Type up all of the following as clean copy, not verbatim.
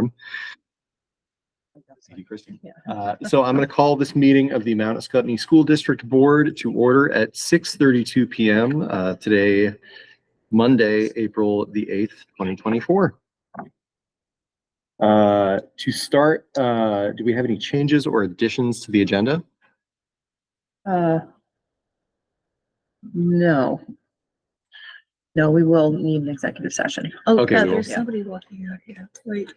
time. Thank you, Kristen. So I'm going to call this meeting of the Mount Escutney School District Board to order at 6:32 p.m. Today, Monday, April the 8th, 2024. To start, do we have any changes or additions to the agenda? No. No, we will need an executive session. Oh, Okay, we there's will. somebody walking out here. Wait.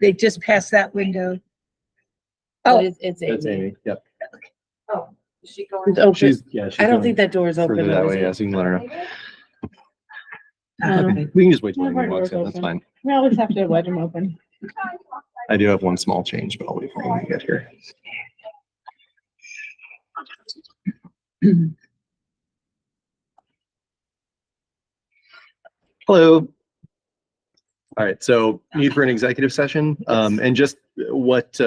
They just passed that window. Oh, Oh, it's That's Amy. Amy. Yep. oh, is she going? It's open. She's I don't think that door is open. further that though, way. is Yeah, it? so you can let her know. Okay. We can just wait till Yeah, Amy my walks door's in. That's open. fine. We always have to let them open. I do have one small change, but I'll wait for Amy to get here. Hello. All right, so need for an executive session, and just what,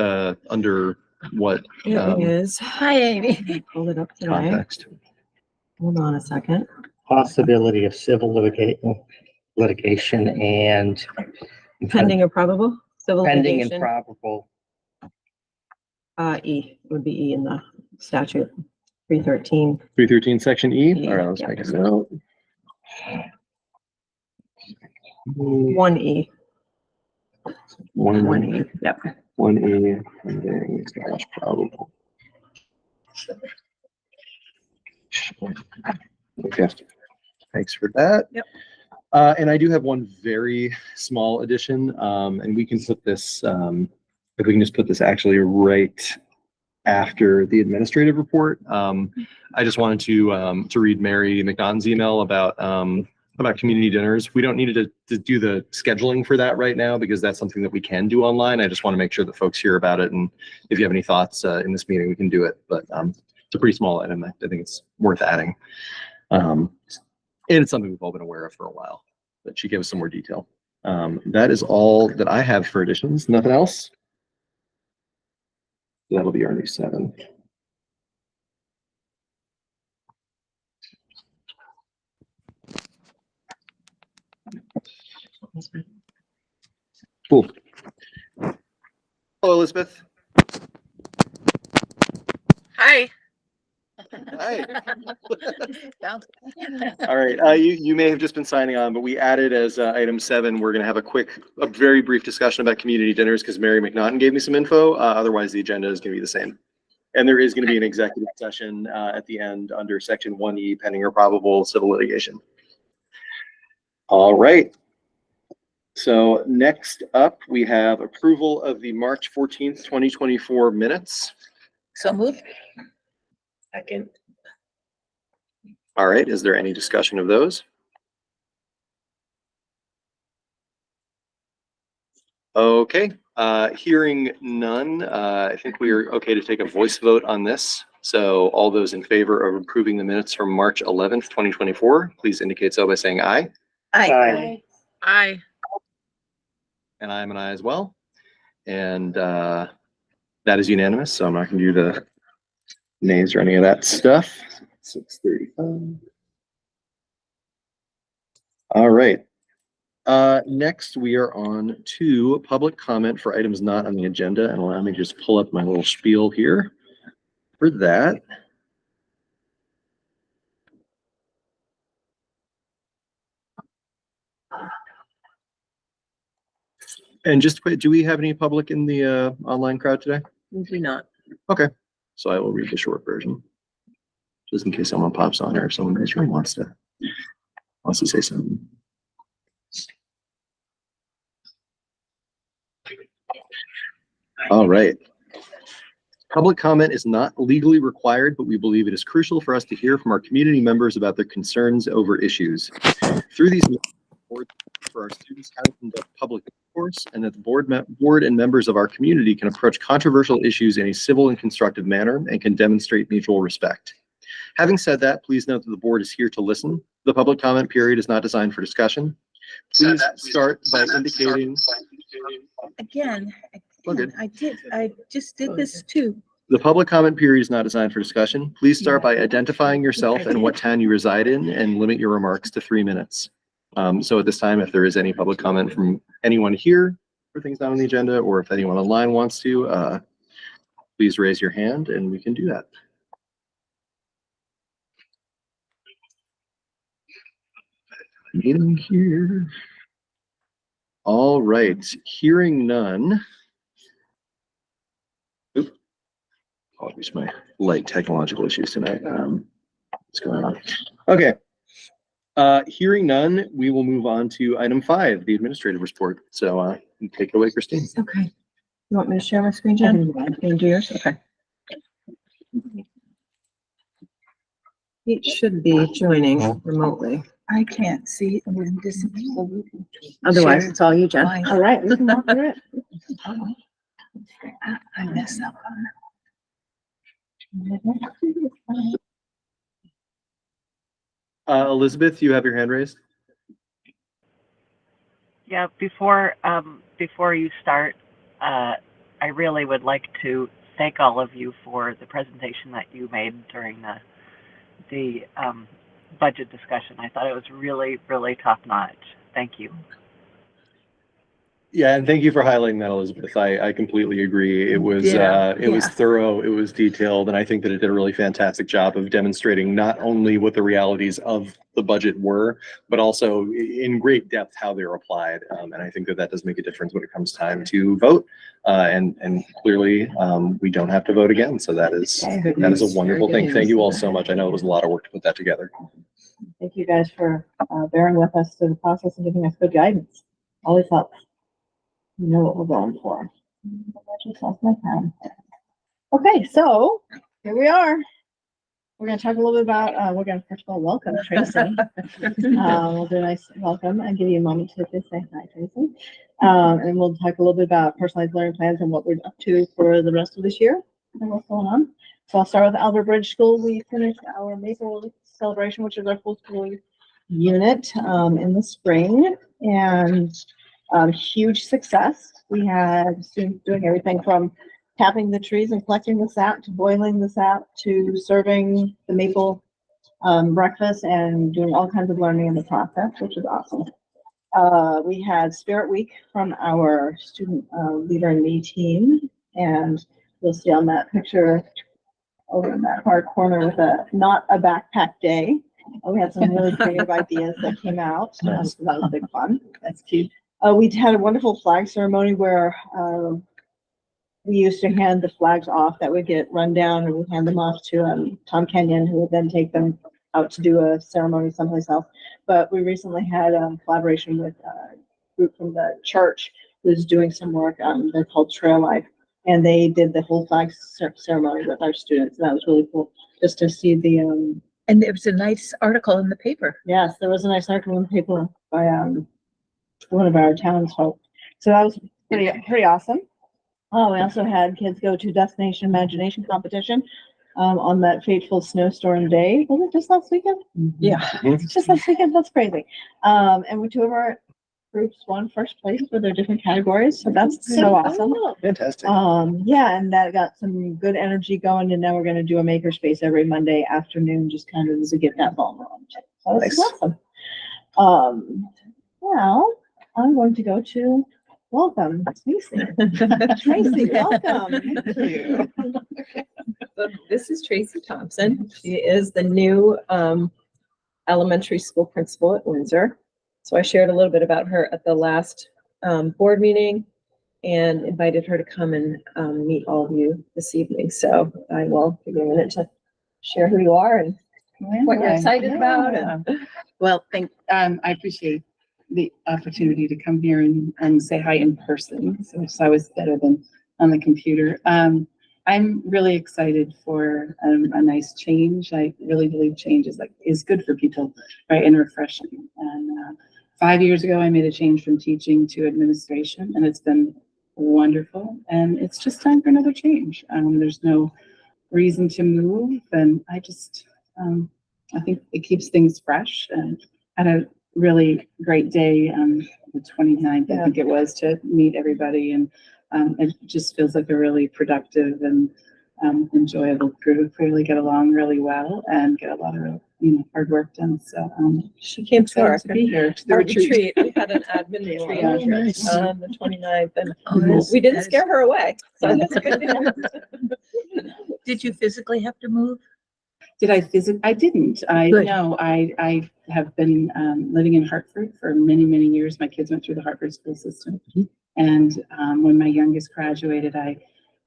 under what It is. Hi, Amy. Pulled it up today. context? Hold on a second. Possibility of civil litigation and Pending or probable civil pending and litigation. probable. E, it would be E in the statute, 313. 313 section E. E, All right, let's yeah. make a note. 1E. 1E. Yep. 1E. Pending slash probable. Okay. Thanks for that. Yep. And I do have one very small addition, and we can put this, if we can just put this actually right after the administrative report. I just wanted to read Mary McNaughton's email about community dinners. We don't need to do the scheduling for that right now because that's something that we can do online. I just want to make sure that folks hear about it, and if you have any thoughts in this meeting, we can do it. But it's a pretty small item. I think it's worth adding. And it's something we've all been aware of for a while, but she gave us some more detail. That is all that I have for additions. Nothing else? That'll be our new 7. Cool. Hello, Elizabeth. Hi. Hi. All right, you may have just been signing on, but we added as item 7, we're gonna have a very brief discussion about community dinners because Mary McNaughton gave me some info. Otherwise, the agenda is gonna be the same. And there is gonna be an executive session at the end under section 1E, pending or probable civil litigation. All right. So next up, we have approval of the March 14th, 2024 minutes. So moved. Second. All right, is there any discussion of those? Okay, hearing none, I think we are okay to take a voice vote on this. So all those in favor of approving the minutes from March 11th, 2024, please indicate so by saying aye. Aye. Aye. And I am an aye as well. And that is unanimous, so I'm not going to do the nays or any of that stuff. 6:35. All right. Next, we are on to public comment for items not on the agenda. And allow me to just pull up my little spiel here for that. And just wait, do we have any public in the online crowd today? We do not. Okay, so I will read the short version, just in case someone pops on or if someone really wants to say something. All right. Public comment is not legally required, but we believe it is crucial for us to hear from our community members about their concerns over issues. Through these for our students how to conduct public discourse, and that the board and members of our community can approach controversial issues in a civil and constructive manner and can demonstrate mutual respect. Having said that, please note that the board is here to listen. The public comment period is not designed for discussion. Please start by indicating. Again, We're good. I just did this too. The public comment period is not designed for discussion. Please start by identifying yourself and what town you reside in and limit your remarks to 3 minutes. So at this time, if there is any public comment from anyone here, for things not on the agenda, or if anyone online wants to, please raise your hand and we can do that. Meeting here. All right, hearing none. Oop. Apologies, my light technological issues tonight. What's going on? Okay. Hearing none, we will move on to item 5, the administrative report. So take it away, Christine. Okay. You want me to share my screen, Jen? Can you do yours? Okay. It should be joining remotely. I can't see it when this. Otherwise, Share it's all you, Jen. mine. All right, we can walk through it. I messed up on Elizabeth, you have your hand raised. Yeah, before you start, I really would like to thank all of you for the presentation that you made during the budget discussion. I thought it was really, really top notch. Thank you. Yeah, and thank you for highlighting that, Elizabeth. I completely agree. It was Yeah, it was yeah. thorough, it was detailed, and I think that it did a really fantastic job of demonstrating not only what the realities of the budget were, but also in great depth how they're applied. And I think that that does make a difference when it comes time to vote. And clearly, we don't have to vote again, so that is a wonderful thing. Thank you all so much. I know it was a lot of work to put that together. Thank you guys for bearing with us through the process and giving us good guidance. Always helps. You know what we're going for. I just lost my pen. Okay, so here we are. We're going to talk a little bit about, we're going to first of all welcome Tracy. We'll do a nice welcome and give you a moment to just say hi, Tracy. And we'll talk a little bit about personalized learning plans and what we're up to for the rest of this year and what's going on. So I'll start with Albert Bridge School. We finished our Maple celebration, which is our full school unit in the spring, and huge success. We had students doing everything from tapping the trees and collecting the sap to boiling the sap to serving the maple breakfast and doing all kinds of learning in the process, which is awesome. We had Spirit Week from our student leader and me team, and you'll see on that picture over in that far corner with not a backpack day. We had some really creative ideas that came out. So that was big fun. That's cute. We had a wonderful flag ceremony where we used to hand the flags off that would get run down, and we hand them off to Tom Kenyon, who would then take them out to do a ceremony someplace else. But we recently had a collaboration with a group from the church who's doing some work. They're called Trail Life, and they did the whole flag ceremony with our students. And that was really cool just to see the. And there was a nice article in the paper. Yes, there was a nice article in the paper by one of our townsfolk. So that was pretty awesome. Oh, we also had kids go to Destination Imagination competition on that fateful snowstorm day. Was it just last weekend? Yeah. It's just last weekend. That's crazy. And we 2 of our groups won first place for their different categories. So that's so awesome. Fantastic. Yeah, and that got some good energy going. And now we're going to do a makerspace every Monday afternoon, just kind of to get that ball rolling. So this is awesome. Well, I'm going to go to welcome, Tracy. Tracy, welcome. Thank you. So this is Tracy Thompson. She is the new elementary school principal at Windsor. So I shared a little bit about her at the last board meeting and invited her to come and meet all of you this evening. So I will give you a minute to share who you are and what you're excited about. And Well, I appreciate the opportunity to come here and say hi in person. So it's always better than on the computer. I'm really excited for a nice change. I really believe change is good for people, right, and refreshing. And 5 years ago, I made a change from teaching to administration, and it's been wonderful. And it's just time for another change. There's no reason to move, and I think it keeps things fresh. And had a really great day on the 29th, I think it was, to meet everybody. And it just feels like a really productive and enjoyable group. We really get along really well and get a lot of hard work done. So, She came to our, excited to be here to the our retreat. retreat. We had an admin retreat Oh, nice. on the 29th, and Oh, that's- we didn't that is- scare her away. So that's good news. Did you physically have to move? Did I visit? I didn't. Good. No, I have been living in Hartford for many, many years. My kids went through the Hartford school system. And when my youngest graduated, I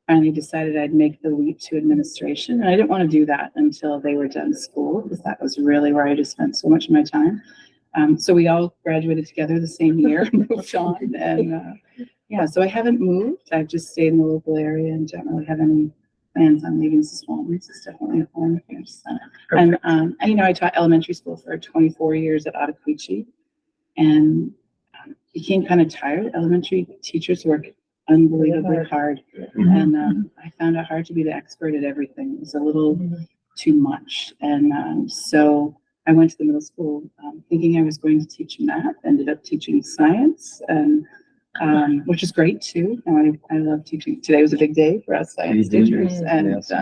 finally decided I'd make the leap to administration. And I didn't want to do that until they were done school, because that was really where I just spent so much of my time. So we all graduated together the same year, moved on. And yeah, so I haven't moved. I've just stayed in the local area and don't really have any plans on leaving Swan-Lees. It's definitely a home here. So, and I taught elementary school for 24 years at Ottaquiche, and became kind of tired. Elementary teachers work unbelievably hard, and I found it hard to be the expert at everything. It was a little too much, and so I went to the middle school thinking I was going to teach math. Ended up teaching science, and which is great too. I love teaching. Today was a big day for us science teachers, and Yes.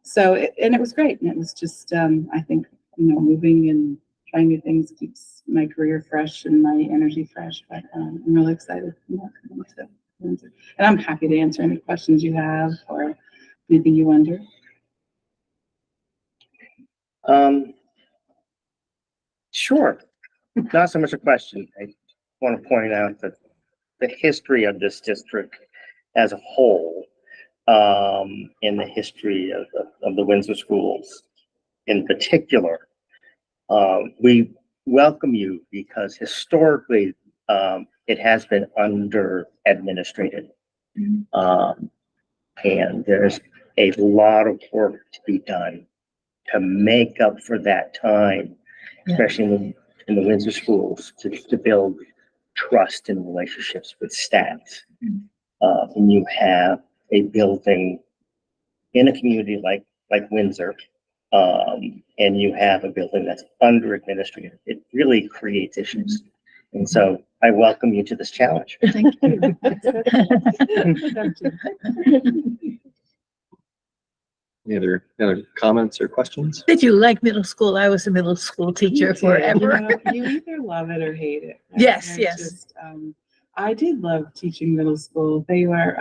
so it was great. And it was just I think moving and trying new things keeps my career fresh and my energy fresh. But I'm really excited about coming to Windsor. And I'm happy to answer any questions you have or anything you wonder. Sure. Not so much a question. I want to point out that the history of this district as a whole, in the history of the Windsor schools in particular, we welcome you because historically it has been under administrated. And there's a lot of work to be done to make up for that time, especially in the Windsor schools, to build trust and relationships with staff. And you have a building in a community like Windsor, and you have a building that's under administrated. It really creates issues. And so I welcome you to this challenge. Thank you. Any other comments or questions? Did you like middle school? I was a middle school teacher forever. You either love it or hate it. Right? Yes, They're yes. just, I did love teaching middle school. They were,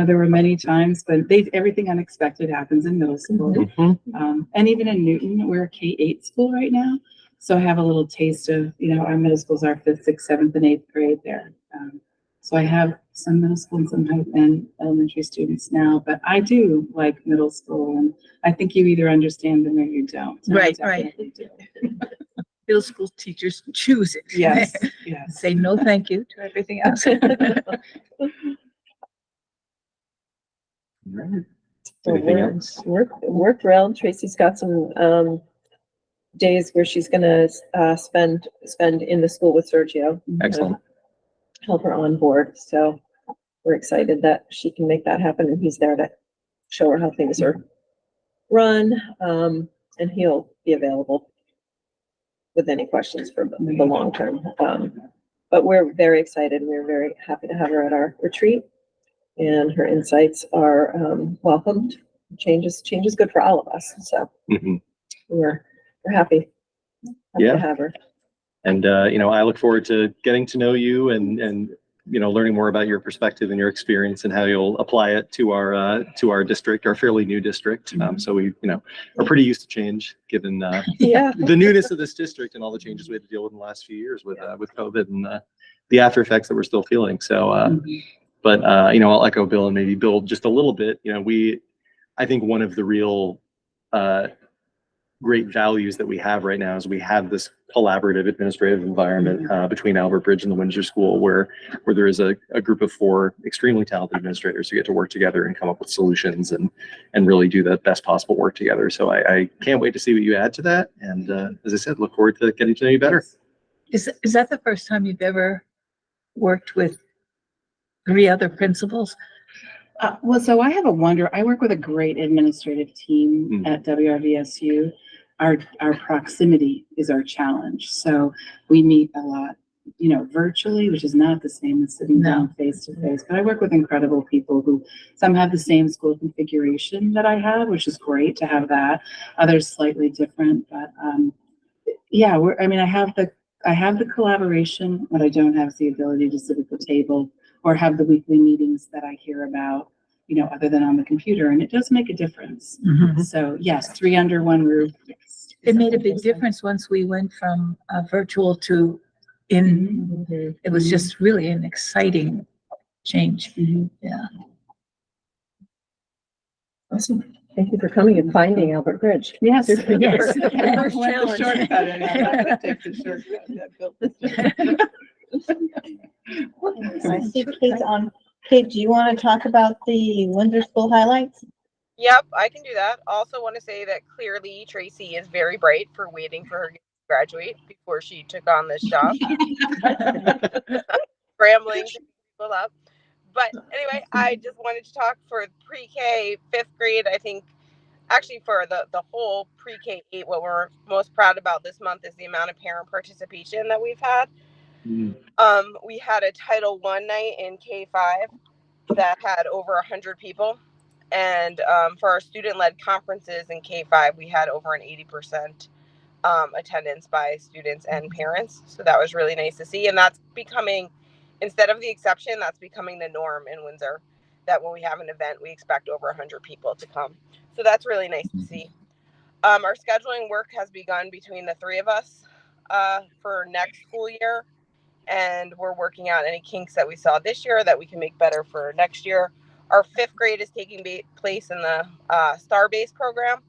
there were many times, but everything unexpected happens in middle school. And even in Newton, we're a K-8 school right now. So I have a little taste of, our middle schools are 5th, 6th, 7th, and 8th grade there. So I have some middle school and some and elementary students now, but I do like middle school, and I think you either understand them or you don't. And I Right. definitely do. Middle school teachers choose it. Yes, yes. Say no, thank you to everything else. Right. So Anything we're- else? We're thrilled. Tracy's got some days where she's gonna spend in the school with Sergio. Excellent. Help her on board. So we're excited that she can make that happen, and he's there to show her how things are run. And he'll be available with any questions for the long term. But we're very excited. We're very happy to have her at our retreat, and her insights are welcomed. Change is good for all of us. So Mhm. we're happy Yeah. to have her. And, I look forward to getting to know you and learning more about your perspective and your experience and how you'll apply it to our district, our fairly new district. So we, are pretty used to change given, Yeah. the newness of this district and all the changes we had to deal with in the last few years with COVID and, the after effects that we're still feeling. So, but, I'll echo Bill and maybe build just a little bit. I think one of the real, great values that we have right now is we have this collaborative administrative environment between Albert Bridge and the Windsor School where there is a group of 4 extremely talented administrators who get to work together and come up with solutions and really do the best possible work together. So I can't wait to see what you add to that. And as I said, look forward to getting to know you better. Is that the first time you've ever worked with 3 other principals? Well, so I work with a great administrative team at WRVSU. Our proximity is our challenge. So we meet a lot, virtually, which is not the same as sitting down face to face. But I work with incredible people who some have the same school configuration that I have, which is great to have that. Others slightly different, but yeah, I have the collaboration, what I don't have is the ability to sit at the table or have the weekly meetings that I hear about, other than on the computer, and it does make a difference. So yes, 3 under 1 roof. It made a big difference once we went from virtual to in. It was just really an exciting change. Yeah. Awesome. Thank you for coming and finding Albert Bridge. Yes. Yes. I First went the challenge. shortcut, and I'm not gonna take the shortcut. I built this. I see Kate's on. Kate, do you want to talk about the Windsor School highlights? Yep, I can do that. Also want to say that clearly Tracy is very bright for waiting for her to graduate before she took on this job. Scrambling to keep people up. But anyway, I just wanted to talk for pre-K, 5th grade. I think actually for the whole pre-K 8, what we're most proud about this month is the amount of parent participation that we've had. We had a Title I night in K5 that had over 100 people. And for our student-led conferences in K5, we had over an 80% attendance by students and parents. So that was really nice to see. And that's becoming, instead of the exception, that's becoming the norm in Windsor, that when we have an event, we expect over 100 people to come. So that's really nice to see. Our scheduling work has begun between the 3 of us for next school year. And we're working out any kinks that we saw this year that we can make better for next year. Our 5th grade is taking place in the STAR-based program,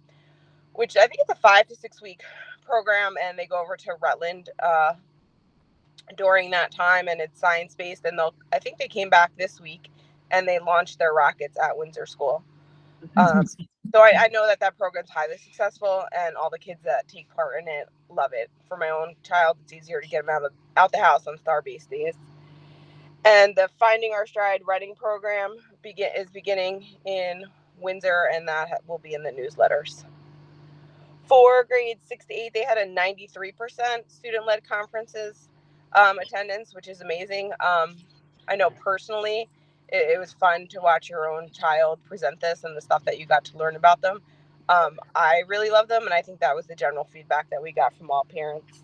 which I think it's a 5 to 6 week program, and they go over to Rutland during that time, and it's science-based. And I think they came back this week, and they launched their rockets at Windsor School. So I know that program's highly successful, and all the kids that take part in it love it. For my own child, it's easier to get them out the house on STAR-based days. And the Finding Our Stride writing program is beginning in Windsor, and that will be in the newsletters. For grades 6 to 8, they had a 93% student-led conferences attendance, which is amazing. I know personally, it was fun to watch your own child present this and the stuff that you got to learn about them. I really love them, and I think that was the general feedback that we got from all parents.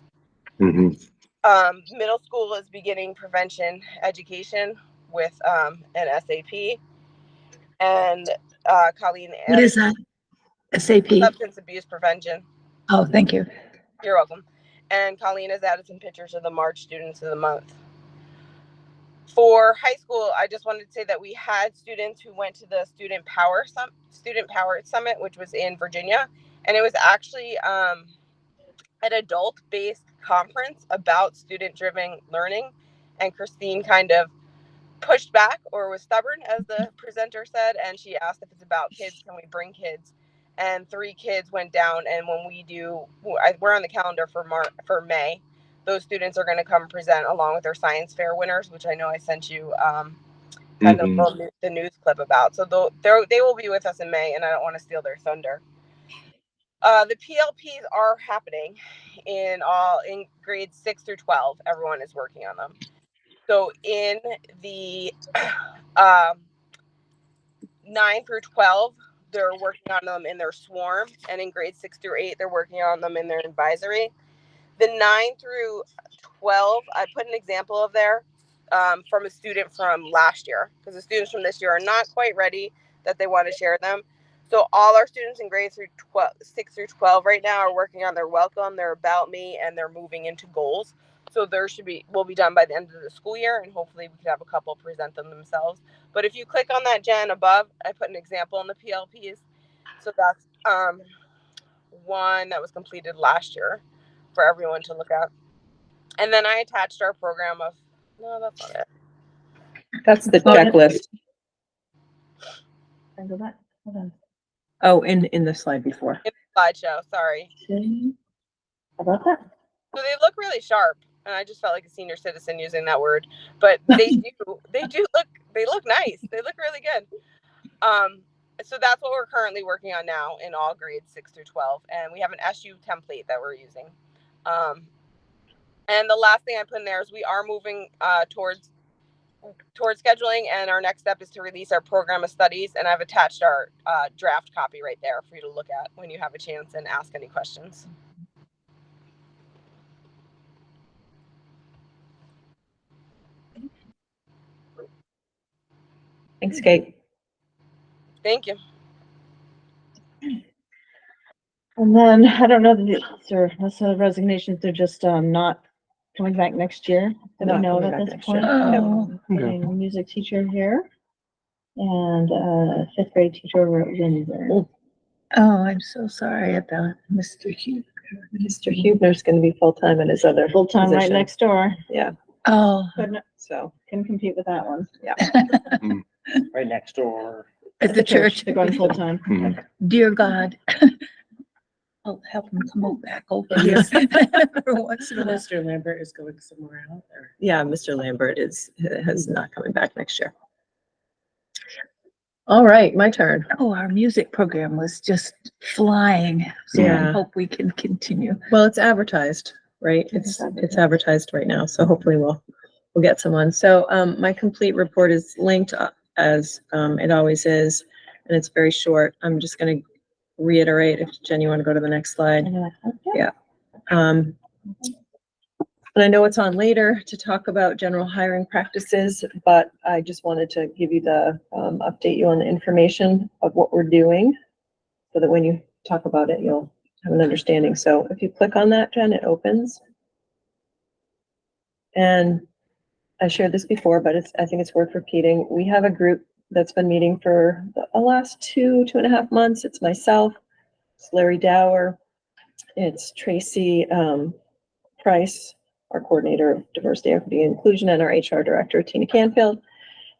Middle school is beginning prevention education with an SAP. And Colleen, What is that? SAP? Substance abuse prevention. Oh, thank you. You're welcome. And Colleen has added some pictures of the March students of the month. For high school, I just wanted to say that we had students who went to the Student Power Summit, which was in Virginia, and it was actually an adult-based conference about student-driven learning. And Christine kind of pushed back, or was stubborn, as the presenter said, and she asked if it's about kids, can we bring kids? And 3 kids went down, and when we're on the calendar for May. Those students are going to come present along with their science fair winners, which I know I sent you the news clip about. So they will be with us in May, and I don't want to steal their thunder. The PLPs are happening in grades 6 through 12. Everyone is working on them. So in the 9 through 12, they're working on them in their swarm, and in grades 6 through 8, they're working on them in their advisory. The 9 through 12, I put an example of there from a student from last year, because the students from this year are not quite ready that they want to share them. So all our students in grades 6 through 12 right now are working on their welcome, their about me, and they're moving into goals. So will be done by the end of the school year, and hopefully we can have a couple present them themselves. But if you click on that, Jen, above, I put an example in the PLPs. So that's one that was completed last year for everyone to look at. And then I attached our program of, no, that's not it. That's the checklist. Can I go back? Hold on. Oh, in the slide before. In the slideshow, sorry. How about that? So they look really sharp, and I just felt like a senior citizen using that word. But they look nice. They look really good. So that's what we're currently working on now in all grades 6 through 12, and we have an SU template that we're using. And the last thing I put in there is we are moving towards scheduling, and our next step is to release our program of studies, and I've attached our draft copy right there for you to look at when you have a chance and ask any questions. Thanks, Kate. Thank you. And then, I don't know, that's resignations, they're just, not coming back next year. Do we Not know coming at back this next year. point? Oh. Putting a music teacher here. And, fifth grade teacher at Windsor. Oh, I'm so sorry about Mr. Hugh. Mr. Huebner's gonna be full-time in his other Full-time right position. next door. Yeah, Oh, so, Couldn't compete with that one. Right next door. at the church. They're going full-time. Mhm. Dear God. I'll help him come back over here for once in a while. Mr. Lambert is going somewhere else, or? yeah, Mr. Lambert has not coming back next year. All right, my turn. Oh, our music program was just flying. So I Yeah. hope we can continue. Well, it's advertised, right? It's advertised right now, so hopefully we'll get someone. So, my complete report is linked as, it always is, and it's very short. I'm just gonna reiterate, if Jen, you wanna go to the next slide. And you're like, okay. Yeah. And I know it's on later to talk about general hiring practices, but I just wanted to give you the, update you on the information of what we're doing, so that when you talk about it, you'll have an understanding. So if you click on that, Jen, it opens. And I shared this before, but I think it's worth repeating. We have a group that's been meeting for the last 2.5 months. It's myself, it's Larry Dower, it's Tracy, Price, our coordinator of diversity, equity, and inclusion, and our HR director, Tina Canfield.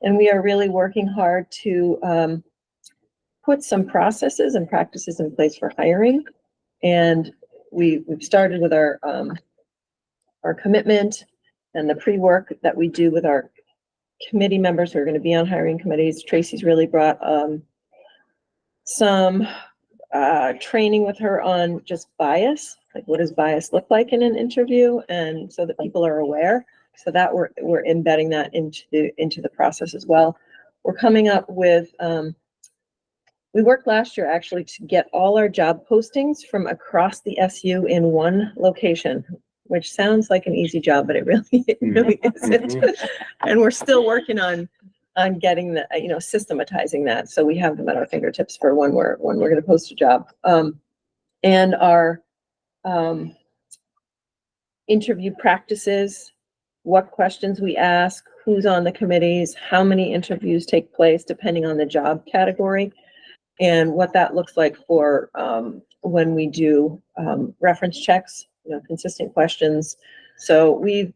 And we are really working hard to, put some processes and practices in place for hiring. And we've started with our commitment and the pre-work that we do with our committee members who are going to be on hiring committees. Tracy's really brought some training with her on just bias, like what does bias look like in an interview, and so that people are aware. So that we're embedding that into the process as well. We're coming up with we worked last year actually to get all our job postings from across the SU in one location, which sounds like an easy job, but it really isn't. And we're still working on getting the, systematizing that. So we have them at our fingertips for when we're going to post a job. And our interview practices, what questions we ask, who's on the committees, how many interviews take place depending on the job category, and what that looks like for when we do reference checks, consistent questions. So we've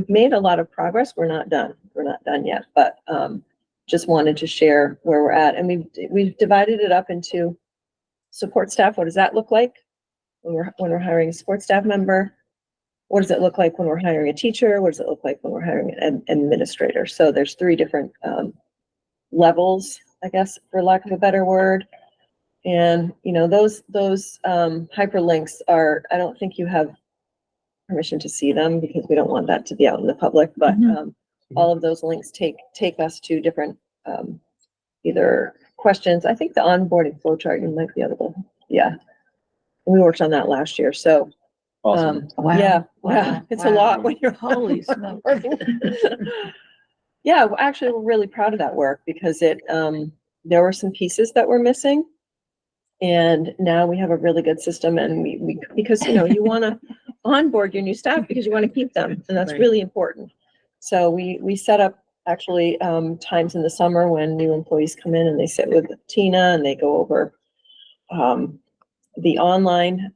made a lot of progress. We're not done. We're not done yet, but just wanted to share where we're at. And we've divided it up into support staff. What does that look like when we're hiring a support staff member? What does it look like when we're hiring a teacher? What does it look like when we're hiring an administrator? So there's 3 different levels, I guess, for lack of a better word. And, those hyperlinks are, I don't think you have permission to see them because we don't want that to be out in the public, but all of those links take us to different either questions. I think the onboarding flow chart, you might be able to, yeah. We worked on that last year, so. Awesome. Yeah, Wow. it's a lot when you're. Holy smokes. Yeah, well, actually, we're really proud of that work because there were some pieces that were missing. And now we have a really good system, and we because, you want to onboard your new staff because you want to keep them, and that's Right. really important. So we set up actually times in the summer when new employees come in and they sit with Tina and they go over the online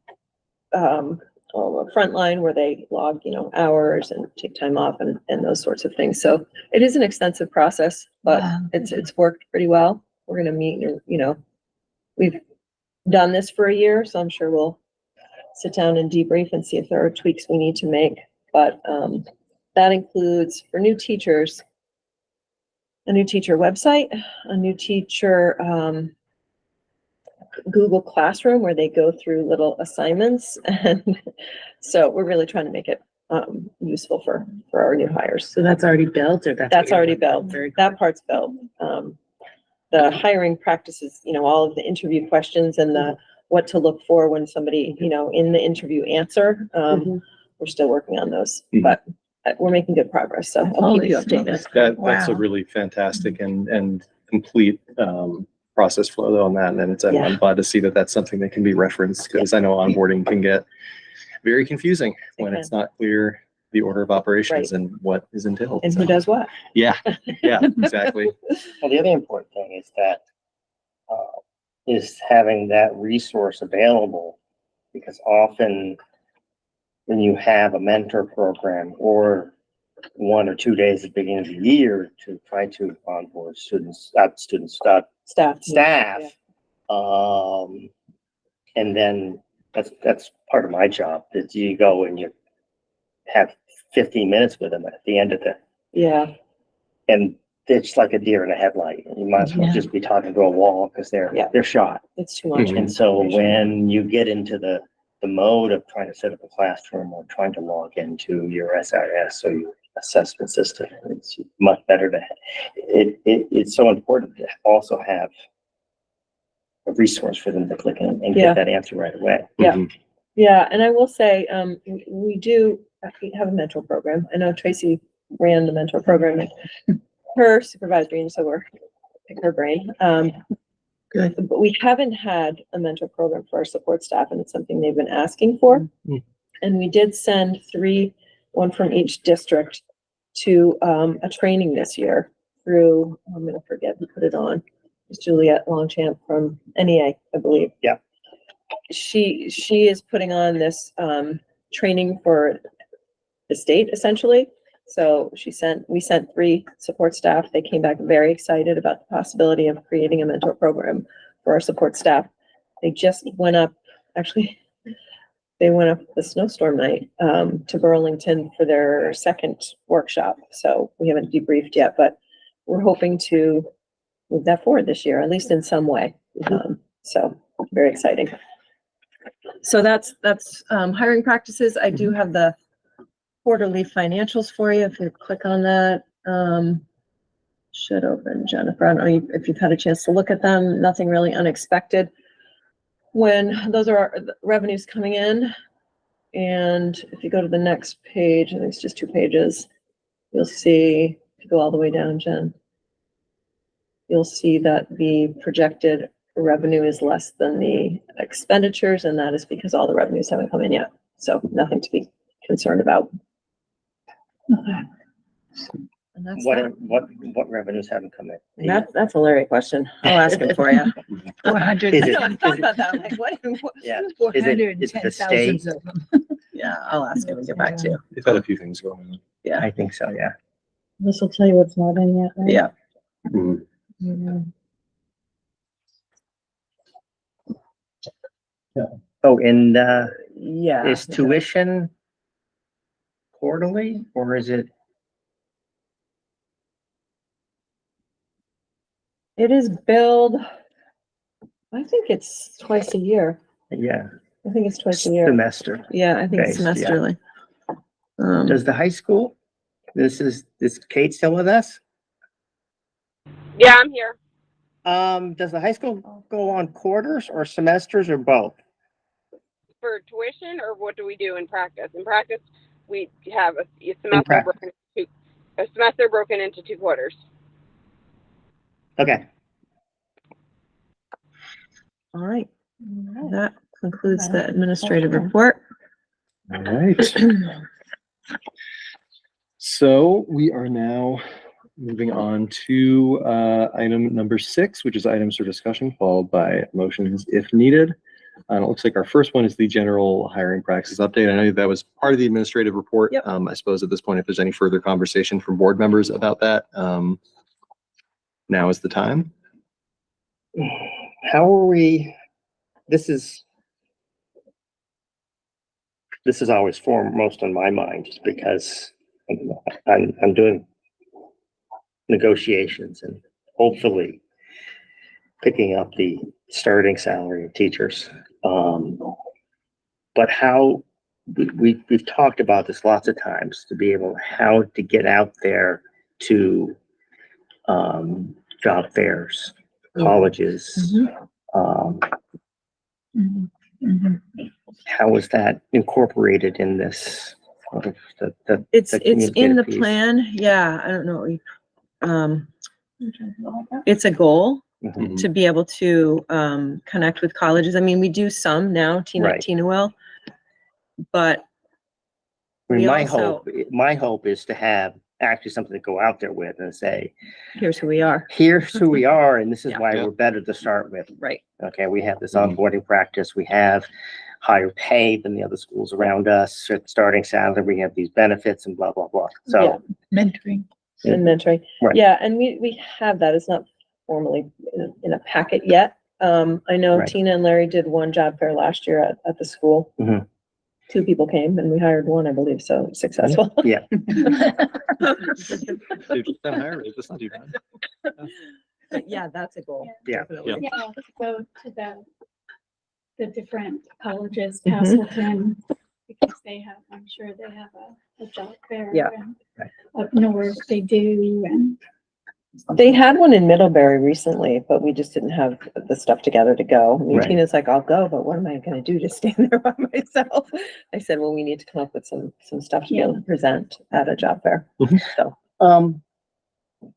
front line where they log, hours and take time off and those sorts of things. So it is an extensive process, but Wow. it's worked pretty well. We're going to meet, we've done this for a year, so I'm sure we'll sit down and debrief and see if there are tweaks we need to make. But that includes for new teachers, a new teacher website, a new teacher Google Classroom where they go through little assignments. And so we're really trying to make it useful for our new hires. So that's already built, or that's? That's what you're already working on? built. Very That part's built. The hiring practices, all of the interview questions and the what to look for when somebody, in the interview answer. We're still working on those, Mhm. but we're making good progress. So I'll keep you Holy updated. smokes. That's Wow. a really fantastic and complete, process flow though on that. And then Yeah. I'm glad to see that that's something that can be referenced, because I know onboarding can get very confusing when it's not clear the order of operations and what is entailed. And who So, does what? yeah, yeah, exactly. Well, the other important thing is that, is having that resource available, because often when you have a mentor program or 1 or 2 days at the beginning of the year to try to onboard Staff. staff, and then that's part of my job, that you go and you have 15 minutes with them at the end of it, Yeah, and it's like a deer in a headlight. You might as well Yeah. just be talking to a wall, because they're shot. it's too much. Mhm. And so when you get into the mode of trying to set up a classroom or trying to log into your SIS or your assessment system, it's much better to, it's so important to also have a resource for them to click in and Yeah. get that answer right away. Yeah. Mhm. Yeah, and I will say, we do have a mentor program. I know Tracy ran the mentor program and her supervisory, and so we're picking her brain. Good. But we haven't had a mentor program for our support staff, and it's something they've been asking for. Mm. And we did send 3, 1 from each district, to a training this year through, I'm gonna forget who put it on. It's Juliet Longchamp from NEA, I believe. Yeah. She is putting on this training for the state essentially. So we sent 3 support staff. They came back very excited about the possibility of creating a mentor program for our support staff. They just went up, actually, they went up the snowstorm night to Burlington for their second workshop. So we haven't debriefed yet, but we're hoping to move that forward this year, at least in some way. So very exciting. So that's hiring practices. I do have the quarterly financials for you. If you click on that, should open, Jennifer. I don't know if you've had a chance to look at them. Nothing really unexpected. When those are our revenues coming in, and if you go to the next page, I think it's just 2 pages, you'll see, if you go all the way down, Jen, you'll see that the projected revenue is less than the expenditures, and that is because all the revenues haven't come in yet. So nothing to be concerned about. And that's that. What revenues haven't come in? That's a Larry question. I'll ask him for you. 400. Is I it- know, I thought about that, like, what? Yeah. Is it the 410,000 state? of them. Yeah, I'll ask him and get back to you. They've had a few things going on. Yeah, I think so, yeah. This will tell you what's not in yet, right? yeah. Mhm. Oh, and, Yeah. is tuition quarterly, or is it? It is billed, I think it's twice a year. Yeah, I think it's twice a year. semester. Yeah, I think it's based, yeah. semesterly. Does the high school, is Kate still with us? Yeah, I'm here. Does the high school go on quarters or semesters or both? For tuition, or what do we do in practice? In practice, we have a semester practice. broken into 2 quarters. Okay. All right, that concludes the administrative report. All right. So we are now moving on to item number 6, which is items for discussion, followed by motions if needed. And it looks like our first one is the general hiring practices update. I know that was part of the administrative report. Yep. I suppose at this point, if there's any further conversation from board members about that, now is the time. How are we, this is always foremost on my mind, just because I'm doing negotiations and hopefully picking up the starting salary of teachers. But how, we've talked about this lots of times, to be able, how to get out there to job fairs, colleges. Mhm. Mhm. How is that incorporated in this? It's the in the communicative piece? plan. Yeah, I don't know. It's a goal Mhm. to be able to connect with colleges. I mean, we do some now, Right. Tina will, but I mean, we my also- my hope is to have actually something to go out there with and say, here's who we are. here's who we are, and this is Yeah. why Yeah. we're better to start with. Right. Okay, we have this Mhm. onboarding practice, we have higher pay than the other schools around us, at starting salary, we have these benefits and blah, blah, blah. Yeah. So, Mentoring. And mentoring. Right. Yeah, and we have that. It's not formally in a packet yet. I know Right. Tina and Larry did one job fair last year at the school. Mhm. 2 people came and we hired 1, I believe, so successful. yeah, They've just been hired. That's not too bad. But yeah, that's a goal. Yeah. Definitely. Yeah, I'll go to the different colleges, Mhm. Castleton, because they have, I'm sure they have a job fair. Yeah. And Right. up north they do, and They had one in Middlebury recently, but we just didn't have the stuff together to go. I mean, Right. Tina's like, I'll go, but what am I gonna do? Just stand there by myself? I said, well, we need to come up with some stuff to be able to present at a job fair. Mhm. So,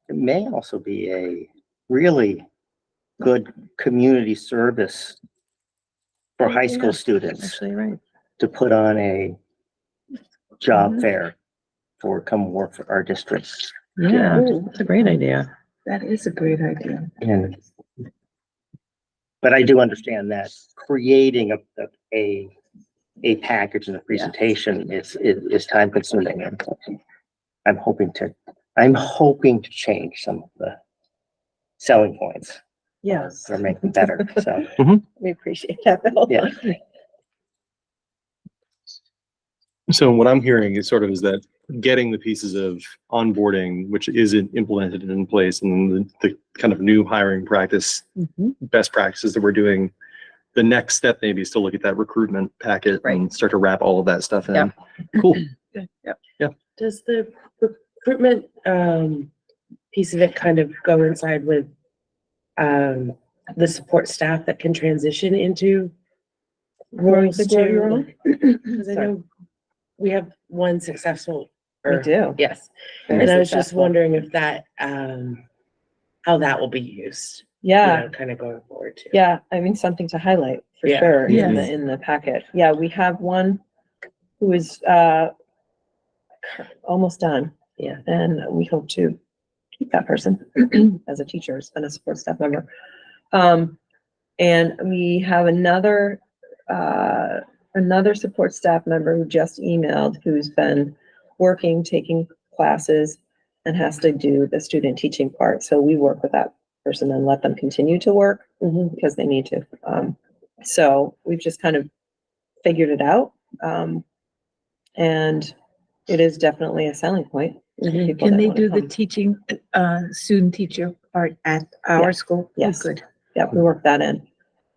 it may also be a really good community service for high school students actually, you're right. to put on a job Mhm. fair for come work for our district. Yeah, that's a great idea. That is a great idea. And, but I do understand that creating a package and a presentation is time consuming. And I'm hoping to change some of the selling points Yes, or make them better. So, we appreciate that, Bill. yeah. So what I'm hearing is sort of is that getting the pieces of onboarding, which isn't implemented and in place, and then the kind of new hiring practice, Mhm. best practices that we're doing. The next step maybe is to look at that recruitment packet and start to wrap all of that stuff in. Yep. Cool. Good. Yep. Does the recruitment piece of it kind of go inside with the support staff that can transition into roles The grow your too? own? Because I know we have one successful. We do. Yes, Very and I was just successful. wondering if that how that will be used. Yeah. Kind of going forward too. Yeah, I mean, something to highlight for Yeah. sure Yes. in the packet. Yeah, we have one who is almost done. Yeah. And we hope to keep that person as a teacher and a support staff member. And we have another support staff member who just emailed, who's been working, taking classes, and has to do the student teaching part. So we work with that person and let them continue to work because they need to. So we've just kind of figured it out. And it is definitely a selling point. for people Can that they wanna do the come. teaching, student teacher part at our Yeah. school? Oh, Yes. Good. Yeah, we work that in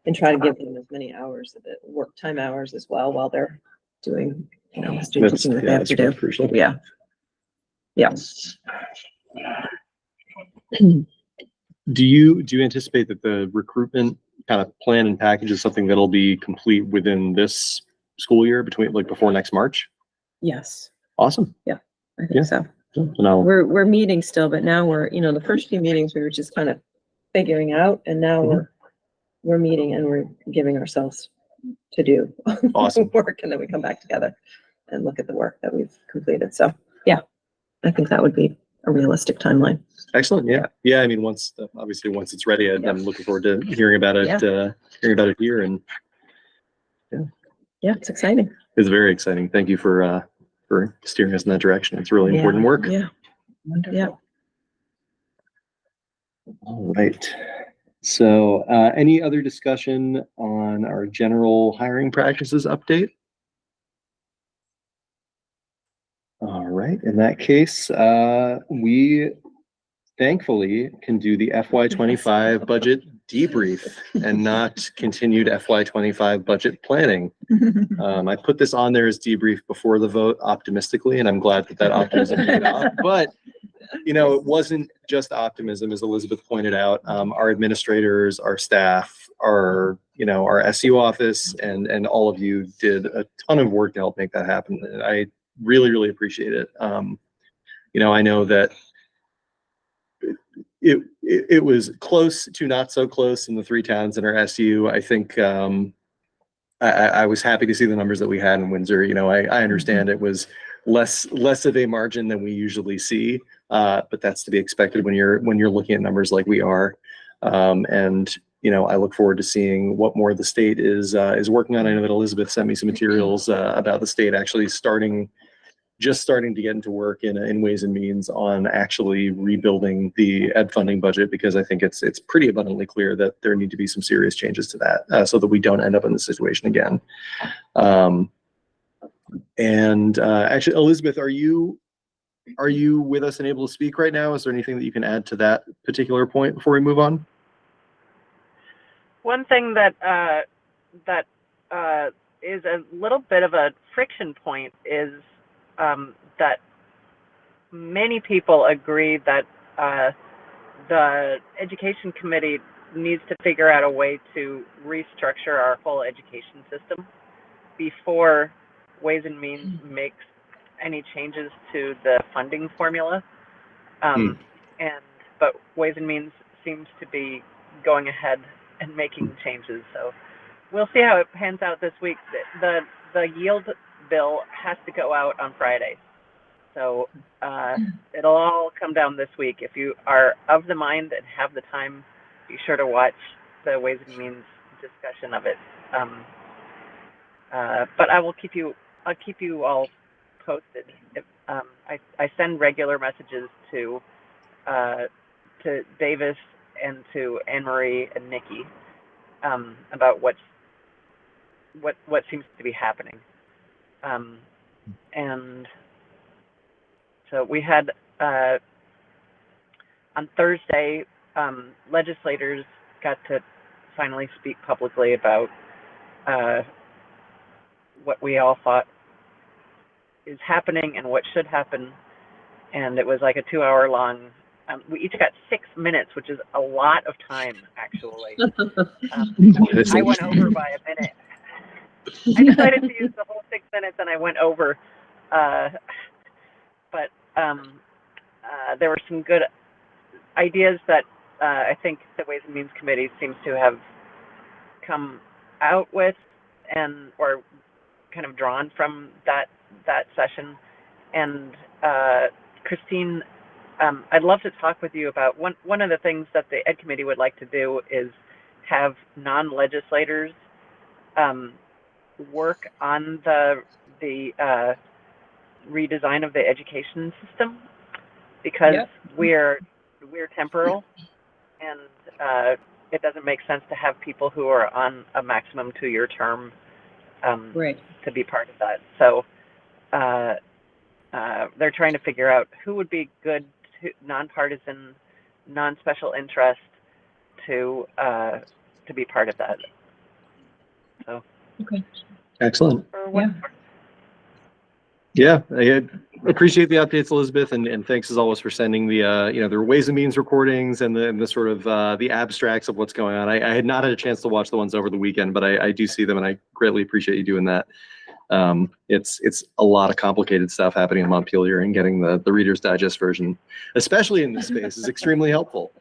and try to give them as many hours of it, work time hours as well while they're doing, student That's, teaching that they yeah, have that's to do. really crucial. Yeah. Yeah. Do you anticipate that the recruitment kind of plan and package is something that'll be complete within this school year before next March? Yes, Awesome. I Yeah. think so. So now, We're meeting still, but now we're, the first few meetings, we were just kind of figuring out, and now we're meeting and we're giving ourselves to do Awesome. work, and then we come back together and look at the work that we've completed. So, yeah, I think that would be a realistic timeline. excellent. Yeah. Yeah. I mean, once it's ready, I'm looking forward to hearing about it, here. And Yeah, it's exciting. it's very exciting. Thank you for steering us in that direction. It's really important work. Yeah, Wonderful. yeah. All right. So, any other discussion on our general hiring practices update? All right. In that case, we thankfully can do the FY25 budget debrief and not continued FY25 budget planning. I put this on there as debrief before the vote optimistically, and I'm glad that optimism paid off. But it wasn't just optimism, as Elizabeth pointed out. Our administrators, our staff, our SU office, and all of you did a ton of work to help make that happen. And I really, really appreciate it. I know that it was close to not so close in the three towns in our SU. I think I was happy to see the numbers that we had in Windsor. You know, I understand it was less of a margin than we usually see, but that's to be expected when you're looking at numbers like we are. And you know, I look forward to seeing what more the state is working on. I know that Elizabeth sent me some materials about the state actually just starting to get into work in Ways and Means on actually rebuilding the ed funding budget, because I think it's pretty abundantly clear that there need to be some serious changes to that, so that we don't end up in this situation again. Actually, Elizabeth, are you with us and able to speak right now? Is there anything that you can add to that particular point before we move on? One thing that is a little bit of a friction point is that many people agree that the education committee needs to figure out a way to restructure our whole education system before Ways and Means makes any changes to the funding formula. But Ways and Means seems to be going ahead and making changes. So we'll see how it pans out this week. The yield bill has to go out on Friday. So it'll all come down this week. If you are of the mind and have the time, be sure to watch the Ways and Means discussion of it. But I'll keep you all posted. If, I send regular messages to Davis and to Anne Marie and Nikki about what seems to be happening. And so we had on Thursday, legislators got to finally speak publicly about what we all thought is happening and what should happen. And it was like a 2-hour long. We each got 6 minutes, which is a lot of time, actually. I went over by a minute. I decided to use the whole 6 minutes, and I went over. But there were some good ideas that I think the Ways and Means Committee seems to have come out with, or kind of drawn from that session. And Christine, I'd love to talk with you about one of the things that the Ed Committee would like to do is have non-legislators work on the redesign of the education system, because we're temporal, and it doesn't make sense to have people who are on a maximum 2-year term to be part of that. So they're trying to figure out who would be good, nonpartisan, non-special interest to be part of that. So Excellent. Yeah, I appreciate the updates, Elizabeth, and thanks as always for sending the the Ways and Means recordings and the sort of the abstracts of what's going on. I had not had a chance to watch the ones over the weekend, but I do see them, and I greatly appreciate you doing that. It's a lot of complicated stuff happening in Montpelier, and getting the Reader's Digest version, especially in this space, is extremely helpful.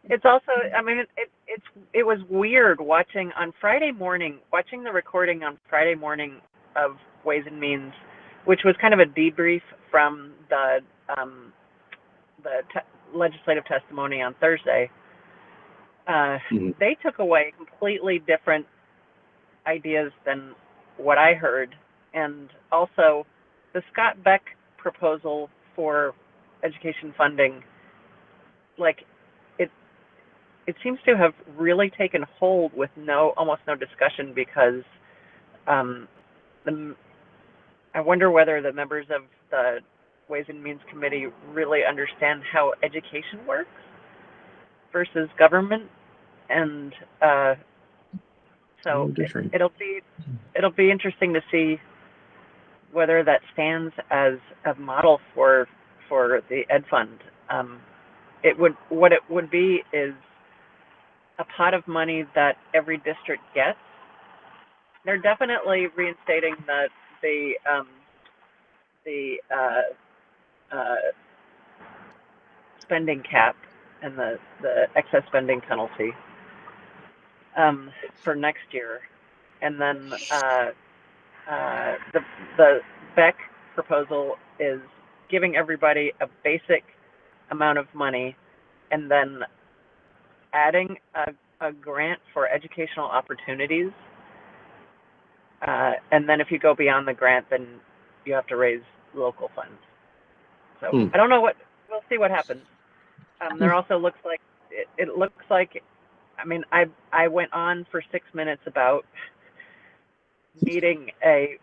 It's also, I mean, it was weird watching the recording on Friday morning of Ways and Means, which was kind of a debrief from the legislative testimony on Thursday. They took away completely different ideas than what I heard. And also the Scott Beck proposal for education funding, like it seems to have really taken hold with almost no discussion, because I wonder whether the members of the Ways and Means Committee really understand how education works versus government. And so it'll be interesting to see whether that stands as a model for the Ed Fund. What it would be is a pot of money that every district gets. They're definitely reinstating the spending cap and the excess spending penalty for next year. And then the Beck proposal is giving everybody a basic amount of money and then adding a grant for educational opportunities. And then if you go beyond the grant, then you have to raise local funds. So I don't know we'll see what happens. There also looks like, it looks like, I mean, I went on for 6 minutes about needing a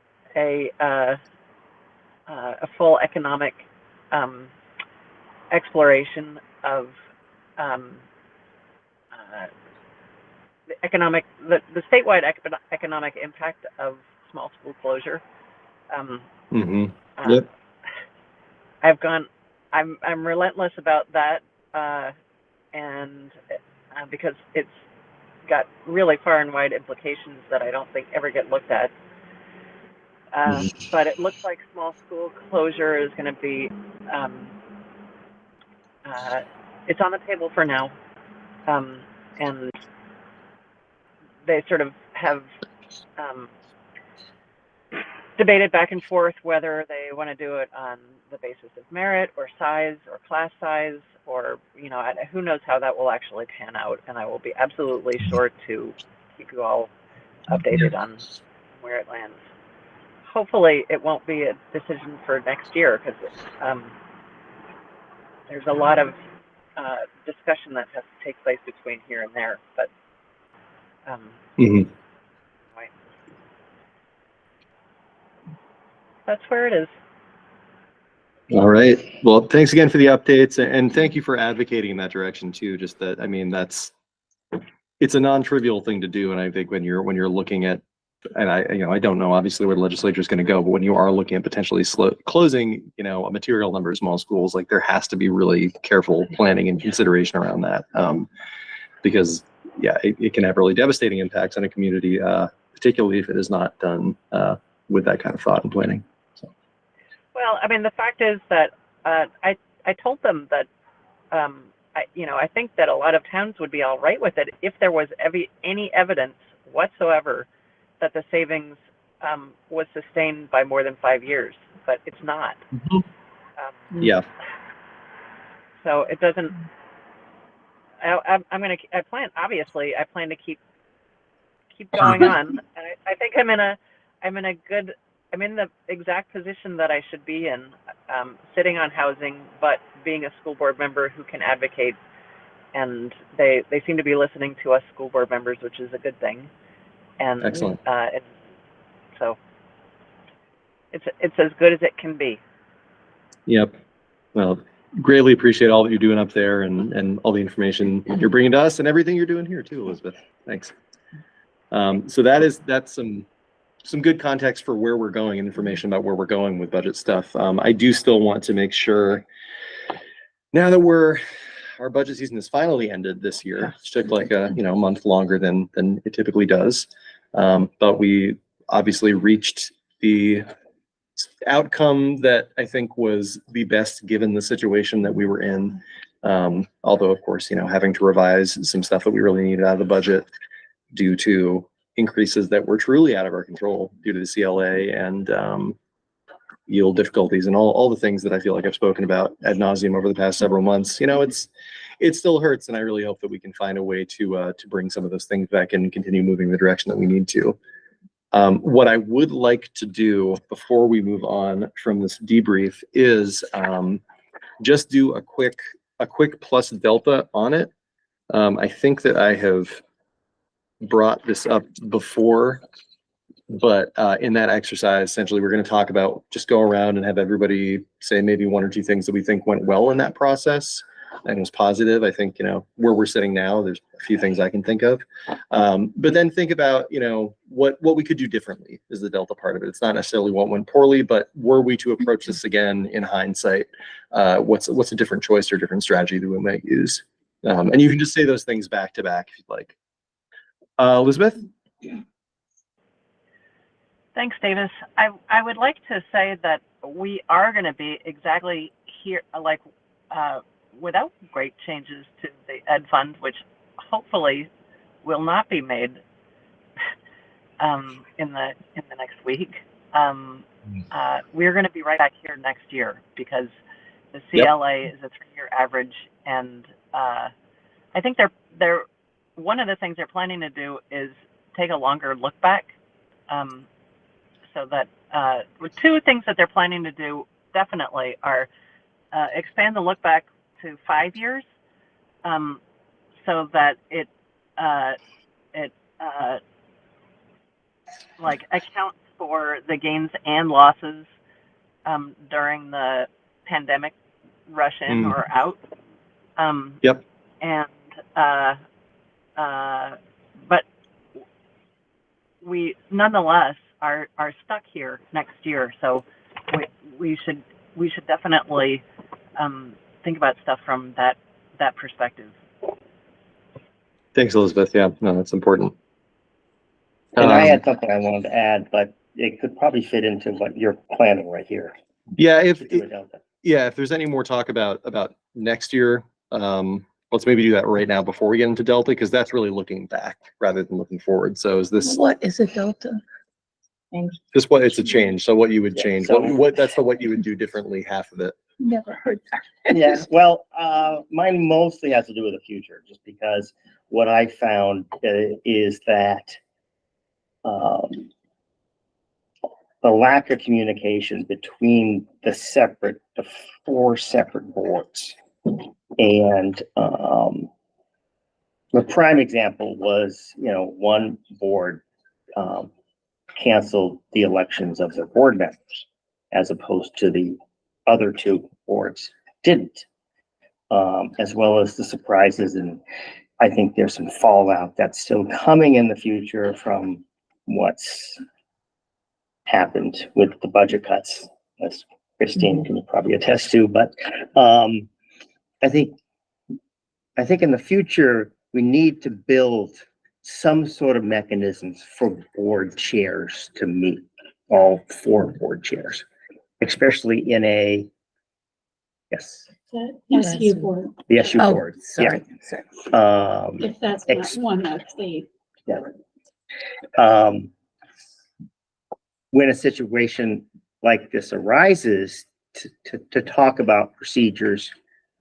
full economic exploration of the statewide economic impact of small school closure. Yep. I'm relentless about that, and because it's got really far and wide implications that I don't think ever get looked at. But it looks like small school closure is going to be, it's on the table for now. And they sort of have debated back and forth whether they want to do it on the basis of merit or size or class size, or, you know, who knows how that will actually pan out. And I will be absolutely sure to keep you all updated on where it lands. Hopefully it won't be a decision for next year, because there's a lot of discussion that has to take place between here and there. But anyway, that's where it is. All right. Well, thanks again for the updates, and thank you for advocating in that direction too. Just that, I mean, it's a non-trivial thing to do, and I think when you're looking at, and I don't know obviously where the legislature is going to go, but when you are looking at potentially closing, a material number of small schools, like there has to be really careful planning and consideration around that, because it can have really devastating impacts on a community, particularly if it is not done with that kind of thought and planning. Well, I mean, the fact is that I told them that I think that a lot of towns would be all right with it if there was any evidence whatsoever that the savings was sustained by more than 5 years, but it's not. Yeah. So it doesn't. I plan to keep going on, and I think I'm in the exact position that I should be in, sitting on housing, but being a school board member who can advocate, and they seem to be listening to us school board members, which is a good thing. And excellent. So it's as good as it can be. Yep. Well, greatly appreciate all that you're doing up there, and all the information you're bringing to us, and everything you're doing here too, Elizabeth. Thanks. So that's some good context for where we're going and information about where we're going with budget stuff. I do still want to make sure, now that our budget season is finally ended this year, it took like a month longer than it typically does, but we obviously reached the outcome that I think was the best given the situation that we were in. Although of course, having to revise some stuff that we really needed out of the budget due to increases that were truly out of our control due to the CLA and yield difficulties and all the things that I feel like I've spoken about ad nauseum over the past several months. It still hurts, and I really hope that we can find a way to bring some of those things back and continue moving in the direction that we need to. What I would like to do before we move on from this debrief is just do a quick plus delta on it. I think that I have brought this up before, but in that exercise, essentially, we're going to talk about, just go around and have everybody say maybe one or two things that we think went well in that process and was positive. I think, where we're sitting now, there's a few things I can think of. But then think about, what we could do differently is the delta part of it. It's not necessarily what went poorly, but were we to approach this again in hindsight, what's a different choice or different strategy that we might use? And you can just say those things back to back if you'd like. Elizabeth? Thanks, Davis. I would like to say that we are going to be exactly here, like without great changes to the ed fund, which hopefully will not be made in the next week. We're going to be right back here next year because the CLA is a 3-year average, and I think they're one of the things they're planning to do is take a longer look back. So that two things that they're planning to do definitely are expand the look back to 5 years, so that it like accounts for the gains and losses during the pandemic rush in or out. Yep. And but we nonetheless are stuck here next year, so we should definitely think about stuff from that perspective. Thanks, Elizabeth. Yeah, no, that's important. And I had something I wanted to add, but it could probably fit into what you're planning right here. Yeah, to do it, Delta. if there's any more talk about next year, let's maybe do that right now before we get into Delta, because that's really looking back rather than looking forward. So is this What is a delta? just what it's a change? So what you would change? So- what you would do differently, half of it. Never heard that. Yeah, well, mine mostly has to do with the future, just because what I found is that the lack of communication between the 4 separate boards. And the prime example was, one board canceled the elections of their board members, as opposed to the other 2 boards didn't, as well as the surprises. And I think there's some fallout that's still coming in the future from what's happened with the budget cuts, as Christine can probably attest to. But I think in the future, we need to build some sort of mechanisms for board chairs to meet, all 4 board chairs, especially in a, yes, The SU board, the SU Oh, board. sorry. Yeah. if that's not one of the, When a situation like this arises, to talk about procedures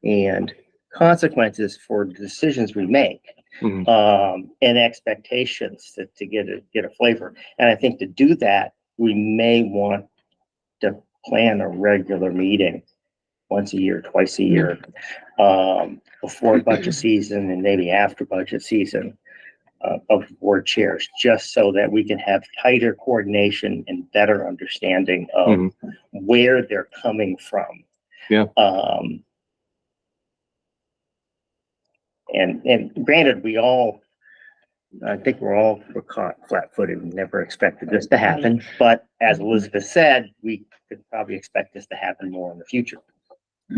and consequences for the decisions we make, and expectations to get a flavor. And I think to do that, we may want to plan a regular meeting once a year, twice a year, before budget season and maybe after budget season, of board chairs, just so that we can have tighter coordination and better understanding of where they're coming from. Yeah. And granted, I think we're caught flat-footed. We never expected this to happen, but as Elizabeth said, we could probably expect this to happen more in the future.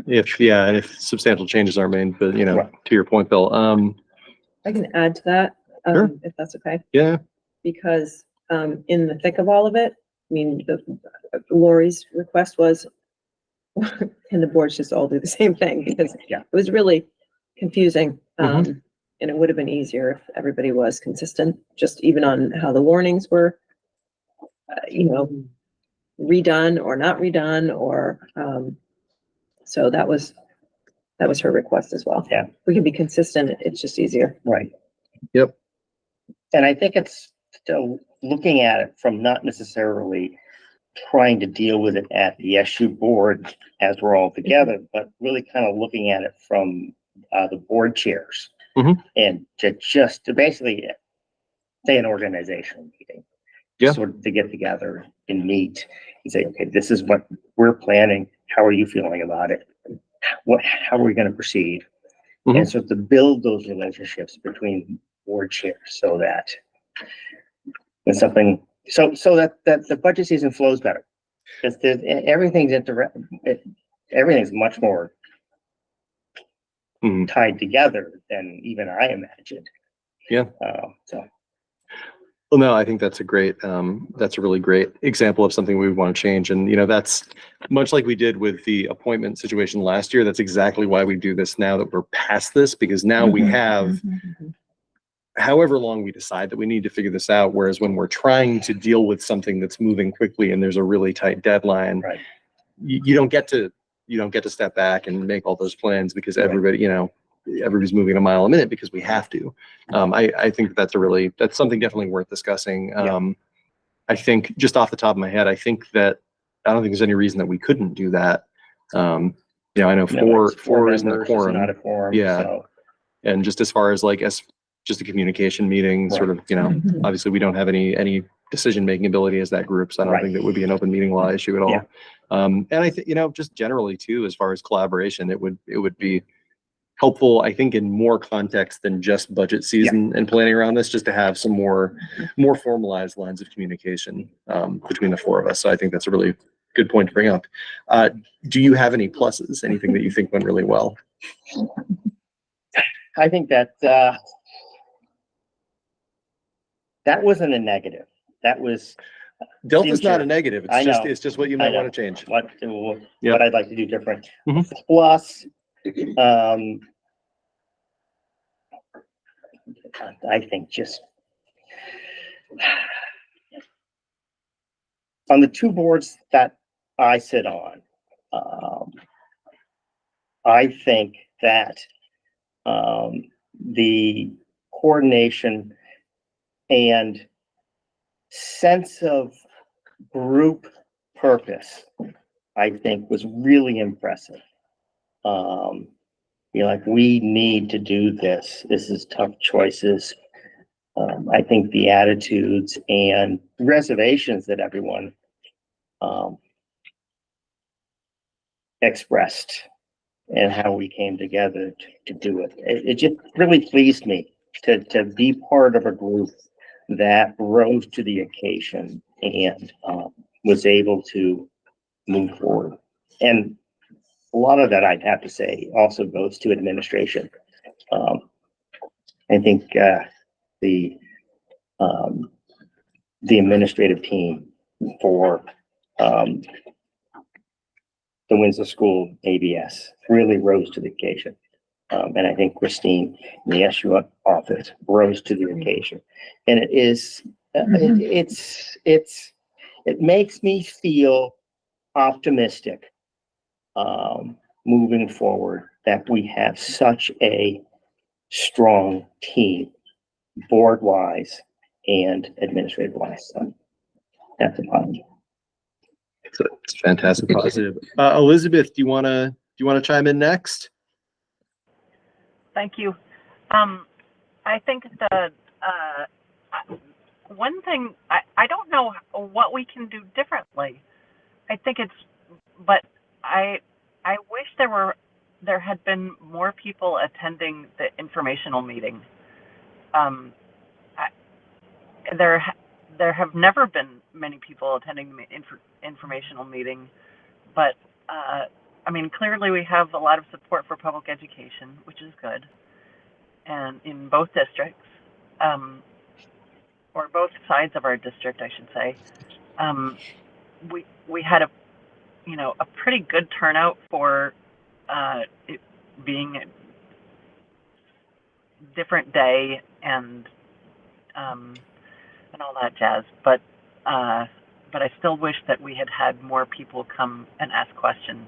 If substantial changes are made, but Right. to your point, Bill, I can add to that, Sure. if that's okay. yeah, Because in the thick of all of it, I mean, Lori's request was, can the boards just all do the same thing? Because Yeah. it was really confusing. Mhm. And it would have been easier if everybody was consistent, just even on how the warnings were, redone or not redone, or, so that was her request as well. Yeah. We can be consistent, it's just easier. Right. Yep. And I think it's still looking at it from not necessarily trying to deal with it at the SU board as we're all together, but really kind of looking at it from the board chairs. And to basically say an organizational meeting. Yeah. Sort of to get together and meet and say, okay, this is what we're planning. How are you feeling about it? How are we going to proceed? And so to build those relationships between board chairs so that when something, so that the budget season flows better. Because everything's much more tied together than even I imagined. Yeah. So Well, no, I think that's that's a really great example of something we want to change. And, that's much like we did with the appointment situation last year. That's exactly why we do this now that we're past this, because now we have however long we decide that we need to figure this out. Whereas when we're trying to deal with something that's moving quickly and there's a really tight deadline, Right. you don't get to step back and make all those plans because everybody, everybody's moving a mile a minute because we have to. I think that's something definitely worth discussing. I think just off the top of my head, I don't think there's any reason that we couldn't do that. I know four isn't a members, quorum. Not a quorum. Yeah. So. And just as far as just a communication meeting, Right. sort of, obviously we don't have any decision-making ability as that group. So I don't Right. think that would be an open meeting law issue at all. Yeah. And I think, just generally too, as far as collaboration, it would be helpful, I think, in more context than just budget season and planning around this, just to have some more formalized lines of communication between the four of us. So I think that's a really good point to bring up. Do you have any pluses? Anything that you think went really well? I think that that wasn't a negative. That was Delta's not future. a negative. I know. It's just what you I might know. want to change. What I'd like to do different. Mhm. Plus, I think just on the two boards that I sit on, I think that the coordination and sense of group purpose, I think, was really impressive. Like, we need to do this. This is tough choices. I think the attitudes and reservations that everyone expressed and how we came together to do it. It just really pleased me to be part of a group that rose to the occasion and was able to move forward. And a lot of that, I'd have to say, also goes to administration. I think the administrative team for the Windsor School ABS really rose to the occasion. And I think Christine in the SU office rose to the occasion. And it is, it makes me feel optimistic moving forward that we have such a strong team, board wise and administrative wise. So that's a positive. It's a fantastic positive. Elizabeth, do you want to chime in next? Thank you. I think the one thing, I don't know what we can do differently. I think but I wish there had been more people attending the informational meeting. There have never been many people attending the informational meeting, but clearly we have a lot of support for public education, which is good, and in both districts, or both sides of our district, I should say. We had a pretty good turnout for it being a different day and all that jazz, but I still wish that we had more people come and ask questions,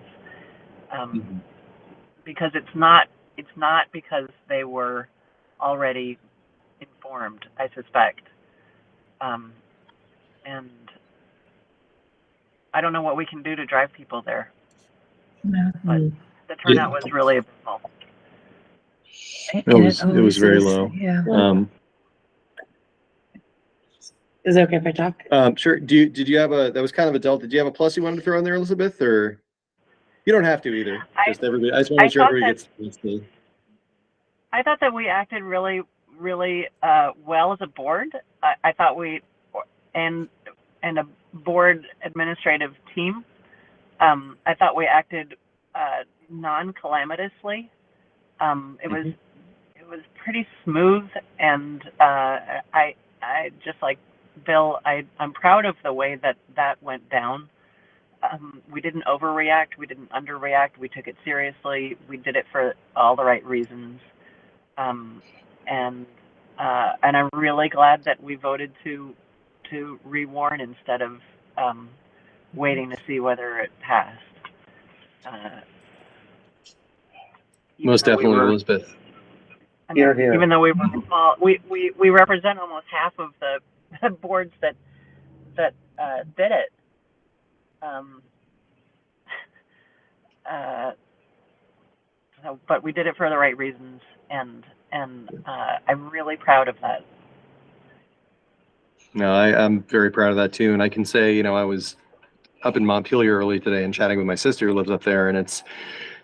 because it's not because they were already informed, I suspect, and I don't know what we can do to drive people there, but the turnout was really abysmal. It was very low. Yeah. Is it okay if I talk? Sure. Did you have that was kind of a delta. Did you have a plus you wanted to throw in there, Elizabeth, or you don't have to either? Just everybody. I just want to make sure everybody gets the. I thought that we acted really, really well as a board. I thought and a board administrative team. I thought we acted non-calamitously. It was pretty smooth, and I just Bill, I'm proud of the way that that went down. We didn't overreact. We didn't underreact. We took it seriously. We did it for all the right reasons. And I'm really glad that we voted to rewarn instead of waiting to see whether it passed. Most definitely, Elizabeth. I Here, mean, here. even though we were small, we represent almost half of the boards that did it. So, but we did it for the right reasons, and I'm really proud of that. No, I'm very proud of that too. And I can say, I was up in Montpelier early today and chatting with my sister who lives up there, and it's,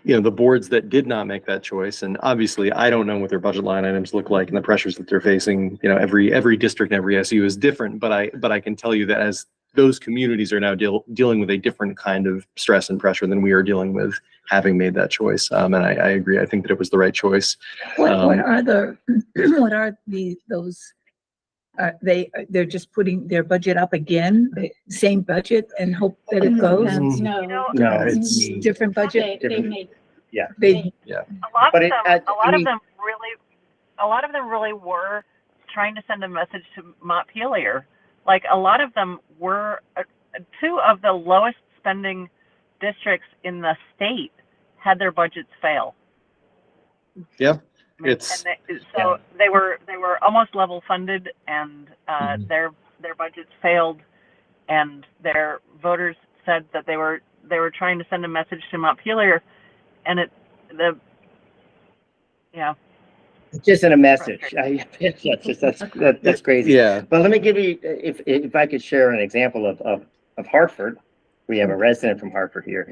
the boards that did not make that choice. And obviously I don't know what their budget line items look like and the pressures that they're facing. Every district and every SU is different, but I can tell you that as those communities are now dealing with a different kind of stress and pressure than we are dealing with having made that choice. And I agree. I think that it was the right choice. What are those? They're just putting their budget up again, same budget, and hope that it goes. No. No, it's Different budget. They make. They A lot But of it- them, I a lot mean- of them really were trying to send a message to Montpelier. Like a lot of them were two of the lowest spending districts in the state had their budgets fail. Yep. I mean, It's- they were almost level funded, and their budgets failed, and their voters said that they were trying to send a message to Montpelier, and It's just in a message. That's crazy. Yeah. But let me give you, if I could share an example of Hartford. We have a resident from Hartford here.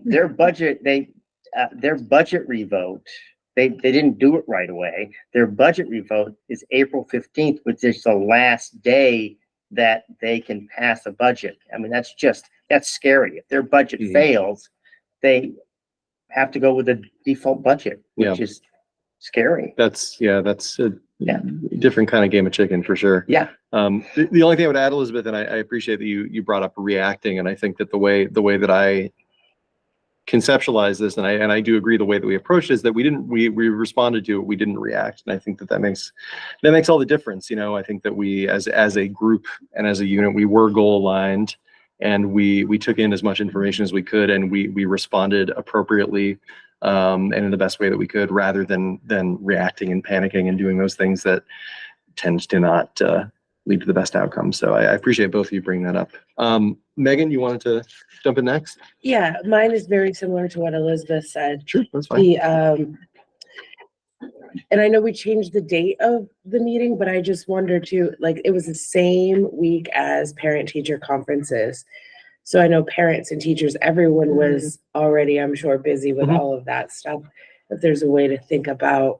Their budget, their budget revote, they didn't do it right away. Their budget revote is April 15th, which is the last day that they can pass a budget. I mean, that's scary. If their budget fails, they have to go with a default budget, which is scary. That's a different kind of game of chicken for sure. Yeah. The only thing I would add, Elizabeth, and I appreciate that you brought up reacting, and I think that the way that I conceptualize this, and I do agree the way that we approached is that we responded to it, we didn't react, and I think that makes all the difference. I think that we as a group and as a unit, we were goal aligned, and we took in as much information as we could, and we responded appropriately and in the best way that we could, rather than reacting and panicking and doing those things that tends to not lead to the best outcome. So I appreciate both of you bringing that up. Megan, you wanted to jump in next? Yeah, mine is very similar to what Elizabeth said. Sure, that's fine. And I know we changed the date of the meeting, but I just wonder too, like, it was the same week as parent-teacher conferences. So I know parents and teachers, everyone was already, I'm sure, busy with all of that stuff. If there's a way to think about,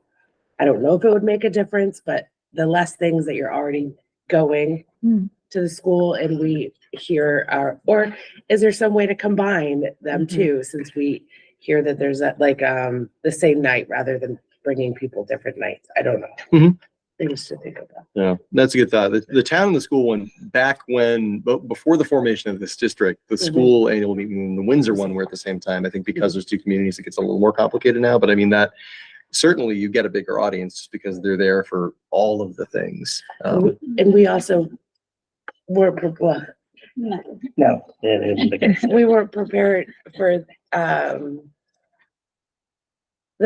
I don't know if it would make a difference, but the less things that you're already going to the school and we hear or is there some way to combine them too, since we hear that there's the same night rather than bringing people different nights? I don't know. Things to think about. Yeah, that's a good thought. The town and the school one, back before the formation of this district, the school annual meeting and the Windsor one were at the same time. I think because there's two communities, it gets a little more complicated now, but I mean that certainly you get a bigger audience just because they're there for all of the things. And we also were, No. we weren't prepared for, the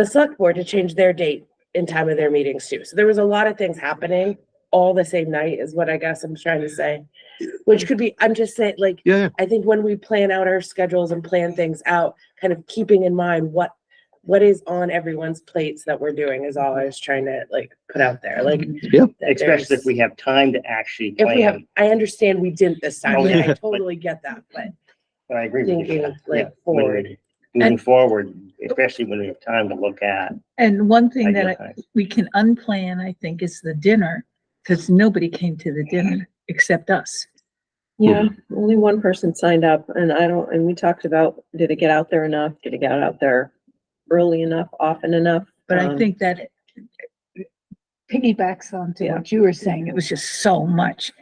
select board to change their date in time of their meetings too. So there was a lot of things happening all the same night is what I guess I'm trying to say, which could be, I'm just saying, like, Yeah. I think when we plan out our schedules and plan things out, kind of keeping in mind what is on everyone's plates that we're doing is all I was trying to put out there. Especially if we have time to actually if we have, plan. I understand we didn't this time. Oh, and yeah. I totally get that, but But I agree with you. thinking Yeah. forward. Moving forward, especially when we have time to look at. And one thing that ideal times. we can unplan, I think, is the dinner, because nobody came to the dinner except us. Yeah, only one person signed up, and we talked about, did it get out there enough? Did it get out there early enough, often enough? But I think that it piggybacks onto what you were saying. It was just so much.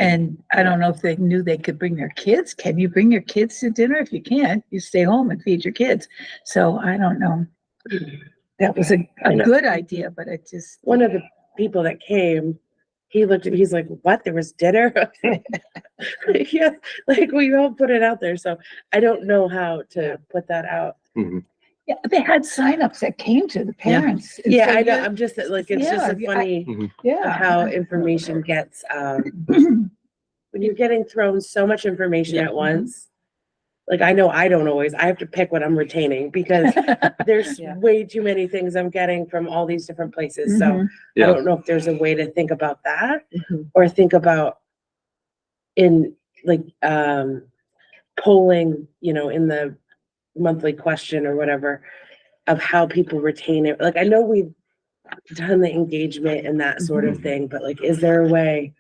And I don't know if they knew they could bring their kids. Can you bring your kids to dinner? If you can't, you stay home and feed your kids. So I don't know. That was a good idea, but it just. One of the people that came, he looked at me, he's like, what, there was dinner? Yeah, like we all put it out there, so I don't know how to put that out. Yeah, they had signups that came to the parents. And Yeah, so I know, you- I'm just like, it's just a Yeah, funny of Yeah. how information gets, when you're getting thrown so much information at once. Like, I know I don't always, I have to pick what I'm retaining because there's Yeah. way too many things I'm getting from all these different places, so Mhm. I Yeah. don't know if there's a way to think about that Mhm. or think about in like, polling, in the monthly question or whatever of how people retain it. Like, I know we've done the engagement and that sort of thing, but like, is there a way?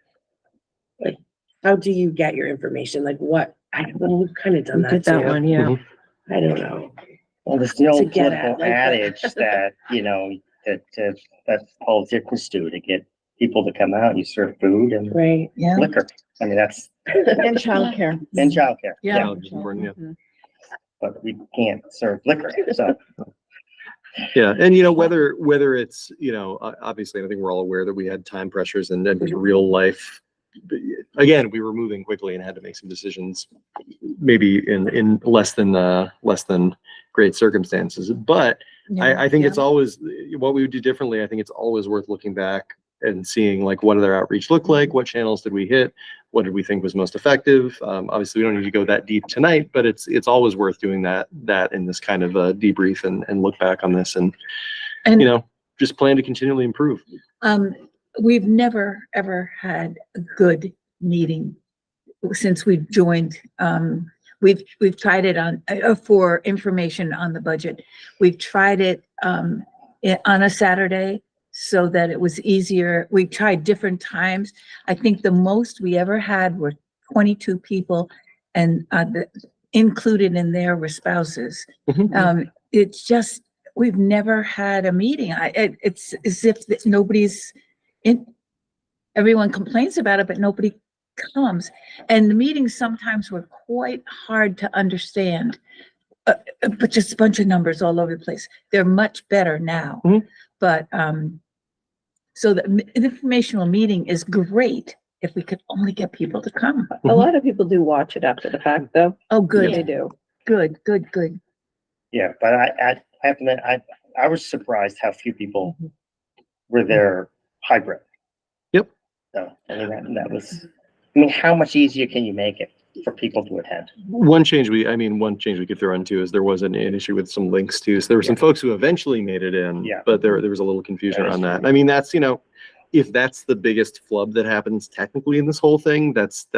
Like, how do you get your information? Like what? We've kind of done We that did that too. one, yeah. I don't know. Well, there's the old get at, political like, adage that, that politicians do to get people to come out, you serve food and Right. Yeah. liquor. I mean, that's, And childcare. and childcare. Yeah. But we can't serve liquor, so. Yeah, and whether it's, obviously I think we're all aware that we had time pressures and then real life. Again, we were moving quickly and had to make some decisions, maybe in less than great circumstances. But I think it's always what we would do differently. I think it's always worth looking back and seeing like what did our outreach look like, what channels did we hit, what did we think was most effective. Obviously, we don't need to go that deep tonight, but it's always worth doing that in this kind of a debrief and look back on this and just plan to continually improve. We've never, ever had a good meeting since we've joined. We've tried it on, for information on the budget. We've tried it, on a Saturday so that it was easier. We tried different times. I think the most we ever had were 22 people and, included in there were spouses. It's just, we've never had a meeting. It's as if nobody's everyone complains about it, but nobody comes. And the meetings sometimes were quite hard to understand, but just a bunch of numbers all over the place. They're much better now. But, so the informational meeting is great if we could only get people to come. A lot of people do watch it after the fact, though. Oh, They good, do. good. Yeah, but I have to admit, I was surprised how few people were there hybrid. Yep. So, I mean, that was, how much easier can you make it for people to attend? One change we could throw into is there was an issue with some links too. So there were some folks who eventually made it in, but there was a little confusion around that. I mean, that's, if that's the biggest flub that happens technically in this whole thing, that's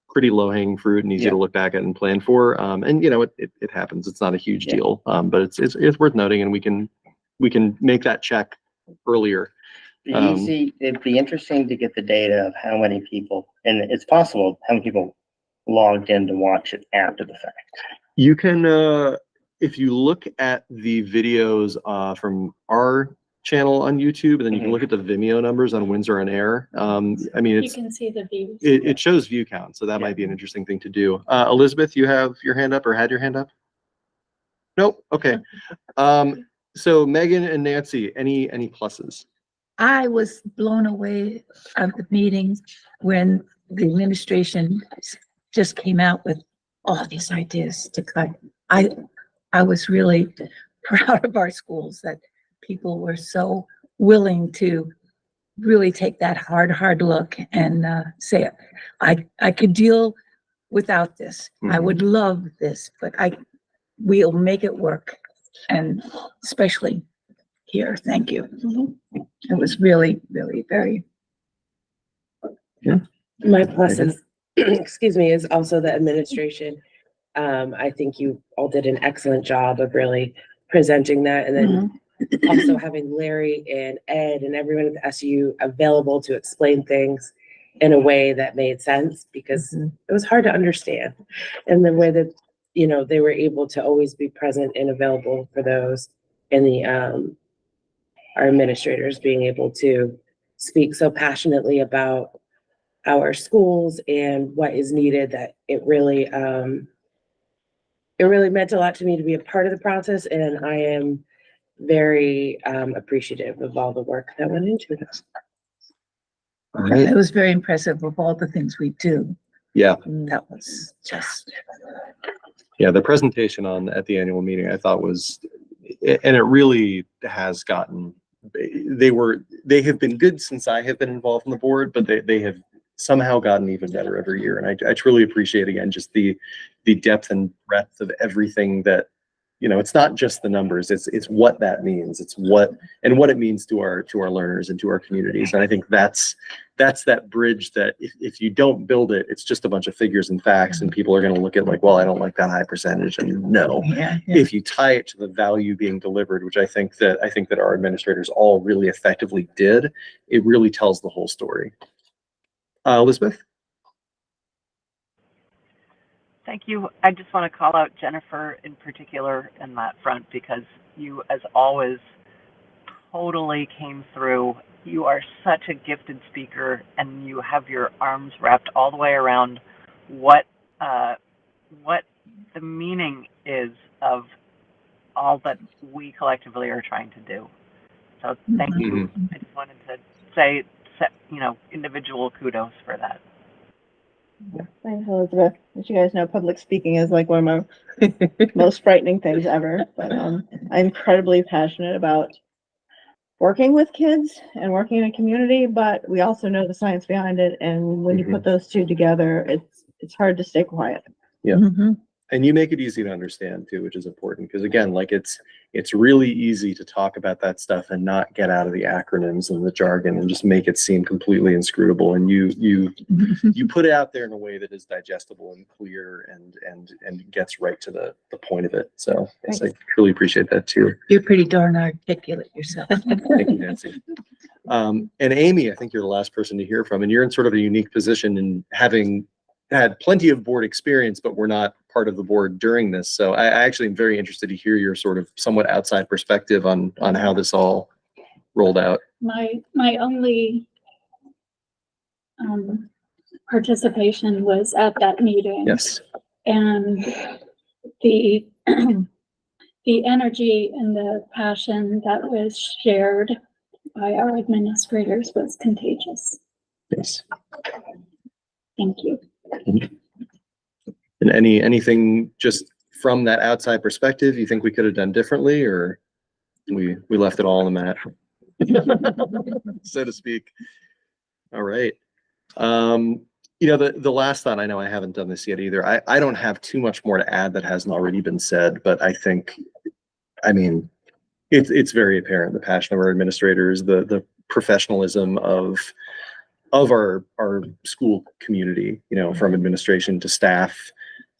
pretty low hanging fruit and easy to look back at and plan for. And it happens. It's not a huge deal. But it's worth noting, and we can make that check earlier. It'd be interesting to get the data of how many people, and it's possible, how many people logged in to watch it after the fact. You can, if you look at the videos from our channel on YouTube, and then you can look at the Vimeo numbers on Windsor on Air. You can see the views. It shows view count, so that might be an interesting thing to do. Elizabeth, you have your hand up or had your hand up? Nope. Okay. So Megan and Nancy, any pluses? I was blown away at the meetings when the administration just came out with all these ideas to cut. I was really proud of our schools that people were so willing to really take that hard look and say, I could deal without this. I would love this, but we'll make it work. And especially here, thank you. It was really, really very. My plus is, excuse me, is also the administration. I think you all did an excellent job of really presenting that, and then also having Larry and Ed and everyone at the SU available to explain things in a way that made sense, because it was hard to understand. And the way that, they were able to always be present and available for those, and our administrators being able to speak so passionately about our schools and what is needed, that it really meant a lot to me to be a part of the process, and I am very appreciative of all the work that went into this. All right. It was very impressive of all the things we do. Yeah. That was just, Yeah, the presentation at the annual meeting, I thought was, and it really has gotten, they have been good since I have been involved in the board, but they have somehow gotten even better every year. And I truly appreciate, again, just the depth and breadth of everything that, it's not just the numbers, it's what that means. It's what it means to our learners and to our communities. And I think that's that bridge that if you don't build it, it's just a bunch of figures and facts, and people are going to look at like, well, I don't like that high percentage. And no, if you tie it to the value being delivered, which I think that our administrators all really effectively did, it really tells the whole story. Elizabeth? Thank you. I just want to call out Jennifer in particular in that front, because you, as always, totally came through. You are such a gifted speaker, and you have your arms wrapped all the way around what the meaning is of all that we collectively are trying to do. So thank you. I just wanted to say, individual kudos for that. Thanks, Elizabeth. As you guys know, public speaking is like one of my most frightening things ever. But I'm incredibly passionate about working with kids and working in a community, but we also know the science behind it. And when you put those two together, it's hard to stay quiet. Yeah. And you make it easy to understand too, which is important, because again, like it's really easy to talk about that stuff and not get out of the acronyms and the jargon and just make it seem completely inscrutable. And you put it out there in a way that is digestible and clear and gets right to the point of it. So yes, I truly appreciate that too. you're pretty darn articulate yourself. Thank you, Nancy. And Amy, I think you're the last person to hear from, and you're in sort of a unique position in having had plenty of board experience, but we're not part of the board during this. So I actually am very interested to hear your sort of somewhat outside perspective on how this all rolled out. My only participation was at that meeting. Yes. And the the energy and the passion that was shared by our administrators was contagious. Yes. Thank you. And anything just from that outside perspective you think we could have done differently, or we left it all on the mat, so to speak? All right. The last thought, I know I haven't done this yet either. I don't have too much more to add that hasn't already been said, but I mean, it's very apparent, the passion of our administrators, the professionalism of our school community, from administration to staff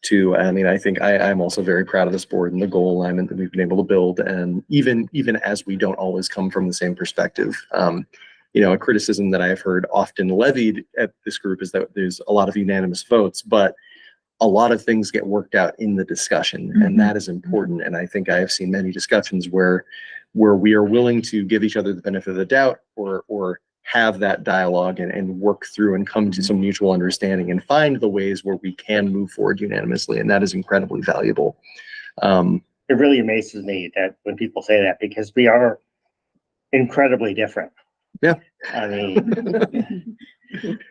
to, I think I'm also very proud of this board and the goal alignment that we've been able to build. And even as we don't always come from the same perspective, a criticism that I've heard often levied at this group is that there's a lot of unanimous votes, but a lot of things get worked out in the discussion, and that is important. And I think I have seen many discussions where we are willing to give each other the benefit of the doubt, or have that dialogue and work through and come to some mutual understanding and find the ways where we can move forward unanimously. And that is incredibly valuable. It really amazes me that when people say that, because we are incredibly different. Yeah. I mean,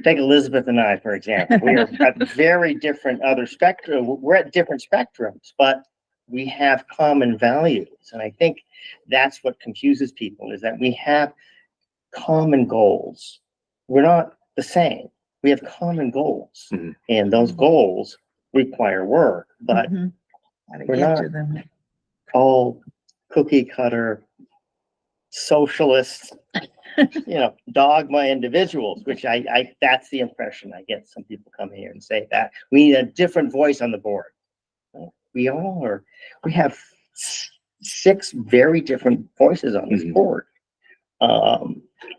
take Elizabeth and I, for example. We are at very different other spectrum. We're at different spectrums, but we have common values. And I think that's what confuses people, is that we have common goals. We're not the same. We have common goals, and those goals require work, but we're not all cookie cutter socialist, dogma individuals, which I that's the impression I get. Some people come here and say that we need a different voice on the board. We have 6 very different voices on this board.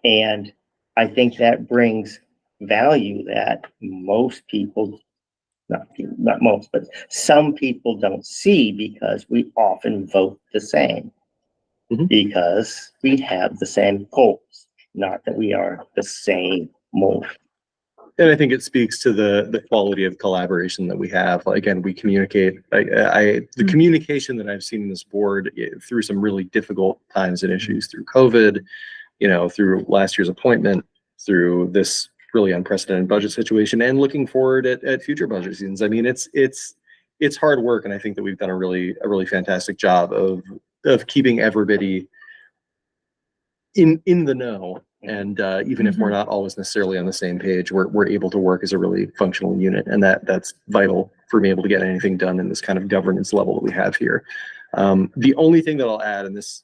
And I think that brings value that most people, not most, but some people don't see, because we often vote the same, because we have the same goals, not that we are the same mold. And I think it speaks to the quality of collaboration that we have. Like, again, we communicate. The communication that I've seen in this board through some really difficult times and issues, through COVID, through last year's appointment, through this really unprecedented budget situation, and looking forward at future budget seasons. I mean, it's hard work, and I think that we've done a really fantastic job of keeping everybody in the know. And even if we're not always necessarily on the same page, we're able to work as a really functional unit, and that's vital for being able to get anything done in this kind of governance level that we have here. The only thing that I'll add, and this,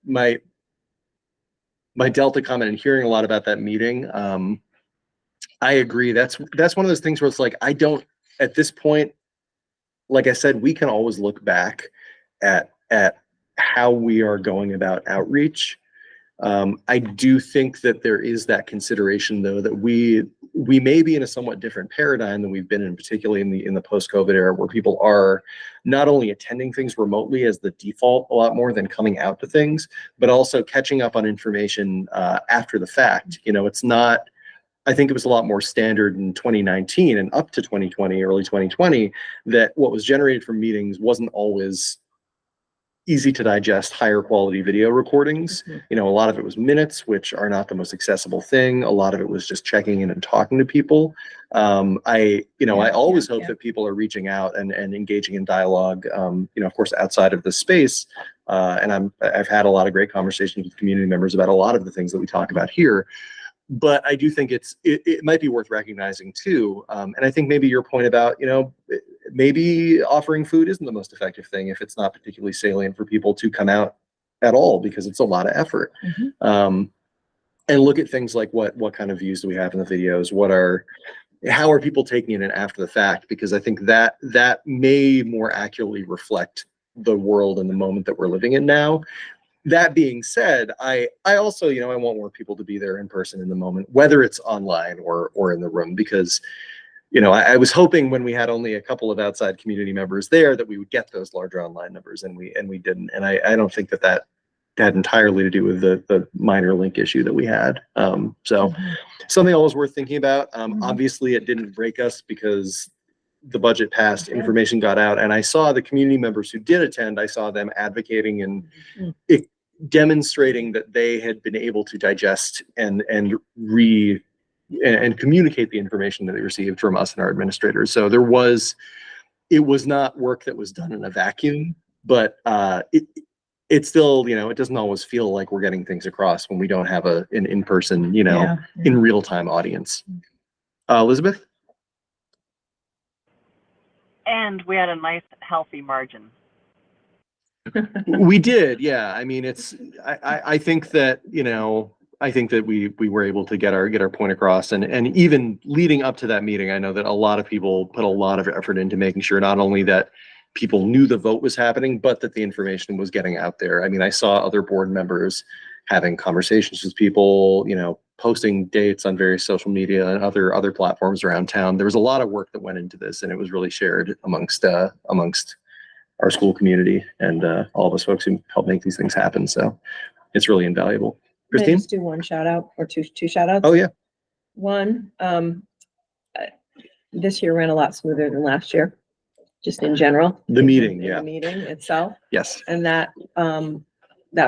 my Delta comment and hearing a lot about that meeting, I agree. That's one of those things where it's like, I don't, at this point, like I said, we can always look back at how we are going about outreach. I do think that there is that consideration, though, that we may be in a somewhat different paradigm than we've been in, particularly in the post-COVID era, where people are not only attending things remotely as the default a lot more than coming out to things, but also catching up on information after the fact. It's not. I think it was a lot more standard in 2019 and up to 2020, early 2020, that what was generated from meetings wasn't always easy to digest, higher quality video recordings. A lot of it was minutes, which are not the most accessible thing. A lot of it was just checking in and talking to people. I always hope that people are reaching out and engaging in dialogue, of course, outside of the space. And I've had a lot of great conversations with community members about a lot of the things that we talk about here. But I do think it might be worth recognizing too. And I think maybe your point about, maybe offering food isn't the most effective thing if it's not particularly salient for people to come out at all, because it's a lot of effort. And look at things like what kind of views do we have in the videos? How are people taking it in after the fact? Because I think that may more accurately reflect the world and the moment that we're living in now. That being said, I also, I want more people to be there in person in the moment, whether it's online or in the room, because, I was hoping when we had only a couple of outside community members there that we would get those larger online numbers, and we didn't. And I don't think that had entirely to do with the minor link issue that we had. So something always worth thinking about. Obviously, it didn't break us because the budget passed, information got out, and I saw the community members who did attend. I saw them advocating and demonstrating that they had been able to digest and communicate the information that they received from us and our administrators. So it was not work that was done in a vacuum, but it still, it doesn't always feel like we're getting things across when we don't have an in-person, in real-time audience. Elizabeth? And we had a nice, healthy margin. We did, yeah. I mean, I think that, I think that we were able to get our point across, and even leading up to that meeting, I know that a lot of people put a lot of effort into making sure not only that people knew the vote was happening, but that the information was getting out there. I mean, I saw other board members having conversations with people, posting dates on various social media and other platforms around town. There was a lot of work that went into this, and it was really shared amongst our school community and all of us folks who help make these things happen. So it's really invaluable. Can I Christine? just do one shout out or two shout outs? Oh yeah. One, this year ran a lot smoother than last year, just in general. The meeting, The meeting itself. Yes. And that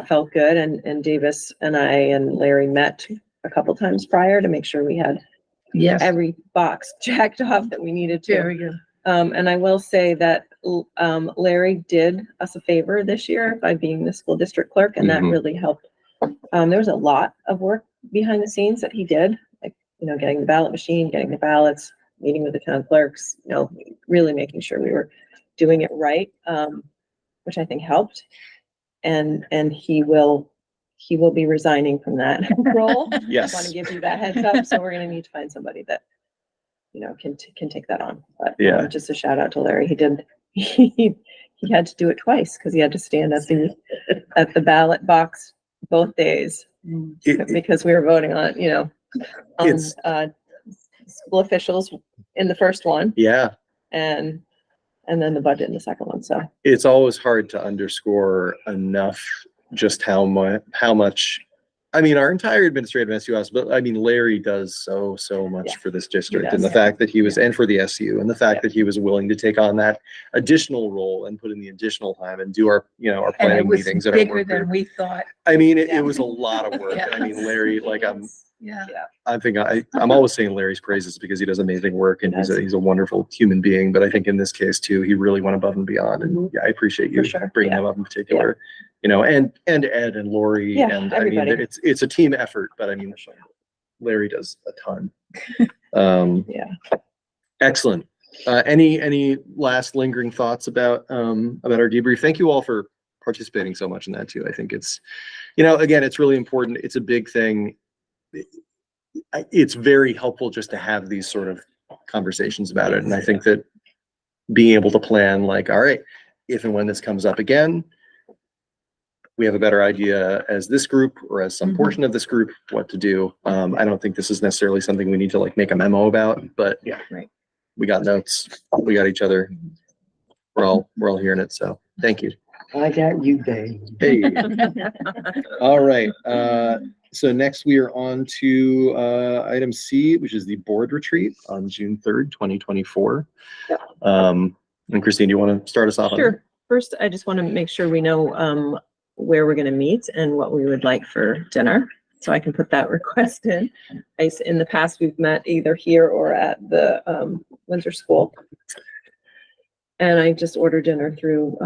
felt good. And Davis and I and Larry met a couple times prior to make sure we had every box checked off that we needed to. Very good. And I will say that Larry did us a favor this year by being the school district clerk, and that really helped. There was a lot of work behind the scenes that he did, like, getting the ballot machine, getting the ballots, meeting with the town clerks, really making sure we were doing it right, which I think helped. And he will be resigning from that role. Yes. I want to give you that heads up. So we're going to need to find somebody that, can take that on. But Yeah. Just a shout out to Larry. He had to do it twice because he had to stand at the ballot box both days because we were voting on, school officials in the first one. Yeah. And then the budget in the second one. So It's always hard to underscore enough just how much I mean, our entire administrative SUS, but I mean, Larry does so much Yeah, for this district, and does. the fact that he was, and for the SU, and the fact that he was willing to take on that additional role and put in the additional time and do our, you know, our And it planning was meetings and our bigger work than group. we thought. I mean, it Yeah. was a lot of work. Yeah. I mean, Larry, like Yeah. I think I'm always saying Larry's praises because he does amazing work and He does. he's a wonderful human being. But I think in this case too, he really went above and beyond. And yeah, I appreciate you For sure, bringing yeah. him up in particular. You know, and Ed and Lori, Yeah, and I mean, everybody. it's a team effort. But I mean, Larry does a ton. Yeah. Excellent. Any last lingering thoughts about our debrief? Thank you all for participating so much in that too. I think it's, you know, again, it's really important. It's a big thing. It's very helpful just to have these sort of conversations about it. And I think that being able to plan, like, all right, if and when this comes up again, we have a better idea as this group or as some portion of this group what to do. I don't think this is necessarily something we need to like make a memo about, but yeah, Right. we got notes, we got each other. We're all hearing it. So thank you. I got you, Dave. Hey. All right. So next we are on to item C, which is the board retreat on June 3rd, 2024. Yep. And Christine, do you want to start us off? on that? Sure. First, I just want to make sure we know where we're going to meet and what we would like for dinner. So I can put that request in. In the past, we've met either here or at the Windsor School. And I just ordered dinner through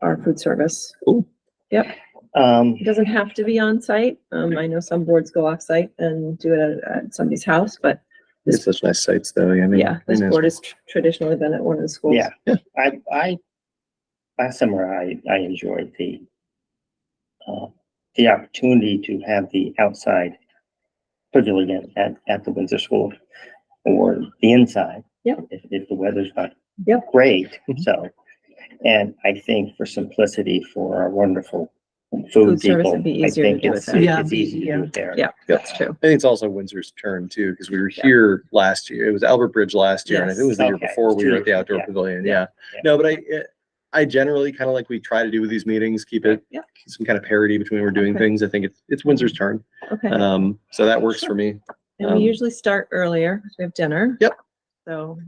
our food service. Cool. Yep. It doesn't have to be on site. I know some boards go off site and do it at somebody's house, but It's such nice sites though. I mean, yeah, this board has traditionally been at one of the schools. Yeah, I last summer I enjoyed the opportunity to have the outside pavilion at the Windsor School or the inside. Yep. If the weather's not Yep. great, Mhm. so, and I think for simplicity for our wonderful Food food service people, would be I easier to think do it it's, there. Yeah, it's easy to yeah. do it there. Yeah, that's true. I think it's also Windsor's turn too, because we were here last year. It was Albert Bridge last year, and I think it was the year Yes. before we were at the Okay. outdoor Yeah. pavilion. Yeah. Yeah. Yeah. No, but I generally kind of like we try to do with these meetings, keep it Yeah. some kind of parity between we're doing Okay. things. I think it's Windsor's turn. Okay. So that works for me. And we usually start earlier because we have dinner. Yep. So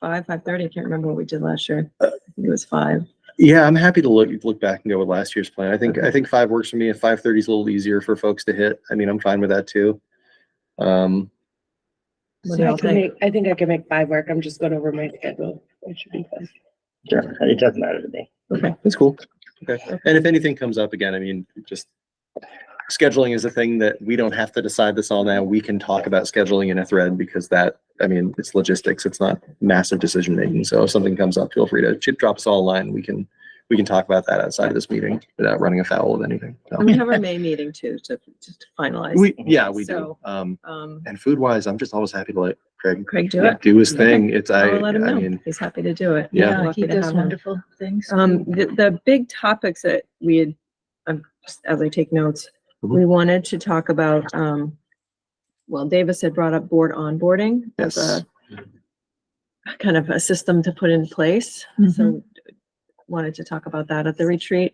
5:30. I can't remember what we did last year. I think it was 5. Yeah, I'm happy to look back and go with last year's plan. I think 5 works for me. If 5:30 is a little easier for folks to hit, I mean, I'm fine with that too. What do y'all think? I think I can make 5 work. I'm just going over my schedule. It should be fun. Sure, it doesn't matter to me. Okay. That's cool. Okay. And if anything comes up again, I mean, just scheduling is a thing that we don't have to decide this all now. We can talk about scheduling in a thread because I mean, it's logistics. It's not massive decision making. So if something comes up, feel free to drop us all a line. We can talk about that outside of this meeting without running afoul of anything. So And we have our May meeting too, to finalize. we do. So, And food wise, I'm just always happy to let Craig do it. do his thing. It's I'll let him I know. mean, He's happy to do it. Yeah. We're lucky He to does have him. wonderful things. The big topics that we had, as I take notes, Mhm. we wanted to talk about, well, Davis had brought up board onboarding as yes. a kind of a system to put in place. So wanted to talk about that at the retreat.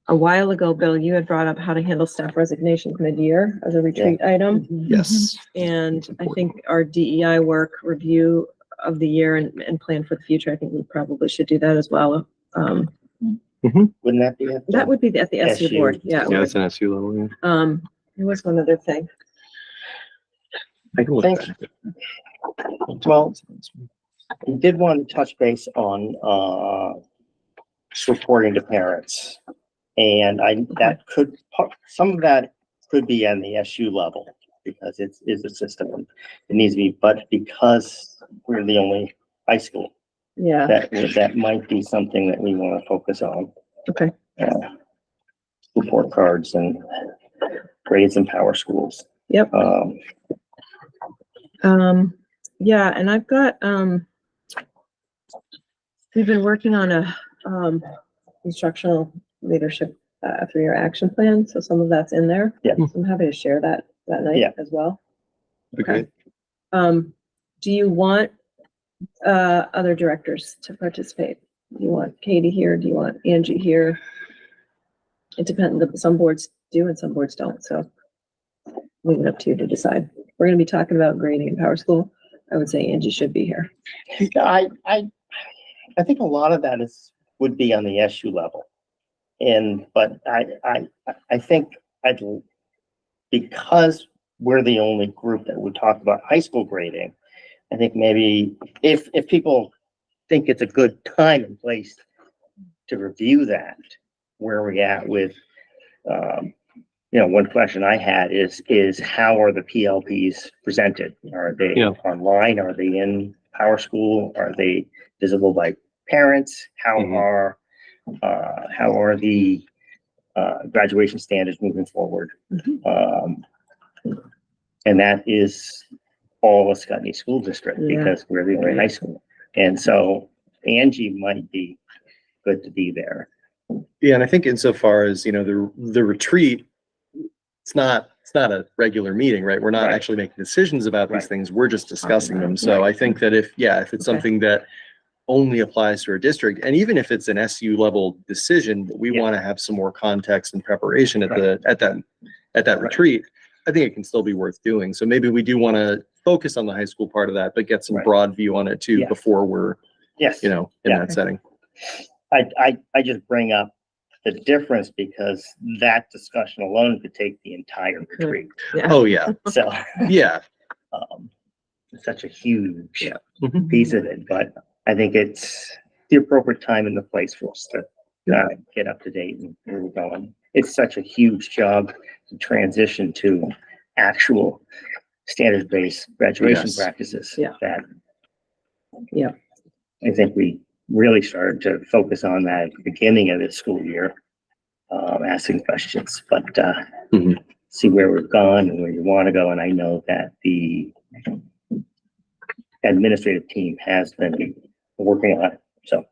A while ago, Bill, you had brought up how to handle staff resignations mid-year as a retreat item. Yes. And I think our DEI work review of the year and plan for the future, I think we probably should do that as well. Wouldn't that be? That would be at the SU SU. board, yeah. it Yeah, would. it's an SU level. Yeah. There was one other thing. I can look Thanks. back. Well, we did want to touch base on reporting to parents. And some of that could be on the SU level because it is a system. It needs to be, but because we're the only high school, Yeah, that might be something that we want to focus on. okay. Report cards and grades in power schools. Yep. Yeah, and I've got, we've been working on a, instructional leadership, 3-year action plan. So some of that's in there. Yeah. So I'm happy to share that night Yeah. as well. Okay. Do you want, other directors to participate? Do you want Katie here? Do you want Angie here? It depends, some boards do and some boards don't, so leave it up to you to decide. We're gonna be talking about grading in Power School. I would say Angie should be here. I think a lot of that would be on the SU level. But I think because we're the only group that would talk about high school grading, I think maybe if people think it's a good time and place to review that, where we're at with, one question I had is how are the PLPs presented? Are they online? Are they in Power School? Are they visible by parents? How are the graduation standards moving forward? And that is all of Scotty School District because we're the only high school. And so Angie might be good to be there. Yeah, and I think insofar as, the retreat, it's not a regular meeting, right? We're not actually making decisions about these things. We're just discussing them. So I think that if it's something that only applies to our district, and even if it's an SU level decision, but we want to have some more context and preparation at that retreat, I think it can still be worth doing. So maybe we do want to focus on the high school part of that, but get some broad view on it too before we're, in that setting. I just bring up the difference because that discussion alone could take the entire retreat. Oh, yeah. So, yeah. It's such a huge piece of it, but I think it's the appropriate time and the place for us to get up to date and where we're going. It's such a huge job to transition to actual standards-based graduation practices that I think we really started to focus on that at the beginning of this school year, asking questions, but see where we've gone and where you want to go. And I know that the administrative team has been working on it. So,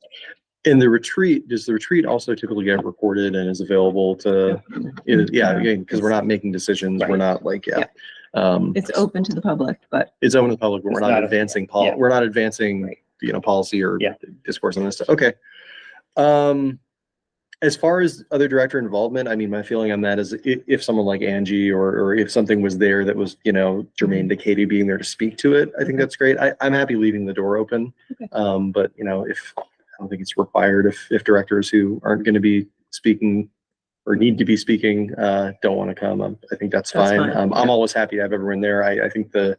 in the retreat, does the retreat also typically get recorded and is available to, again, because we're not making decisions. We're not like, It's open to the public, but it's open to the public, but we're not advancing we're not advancing, policy or discourse on this stuff. Okay. As far as other director involvement, I mean, my feeling on that is if someone like Angie or if something was there that was, germane to Katie being there to speak to it, I think that's great. I'm happy leaving the door open. But if I don't think it's required if directors who aren't going to be speaking or need to be speaking don't want to come, I think that's fine. I'm always happy to have everyone there. I think the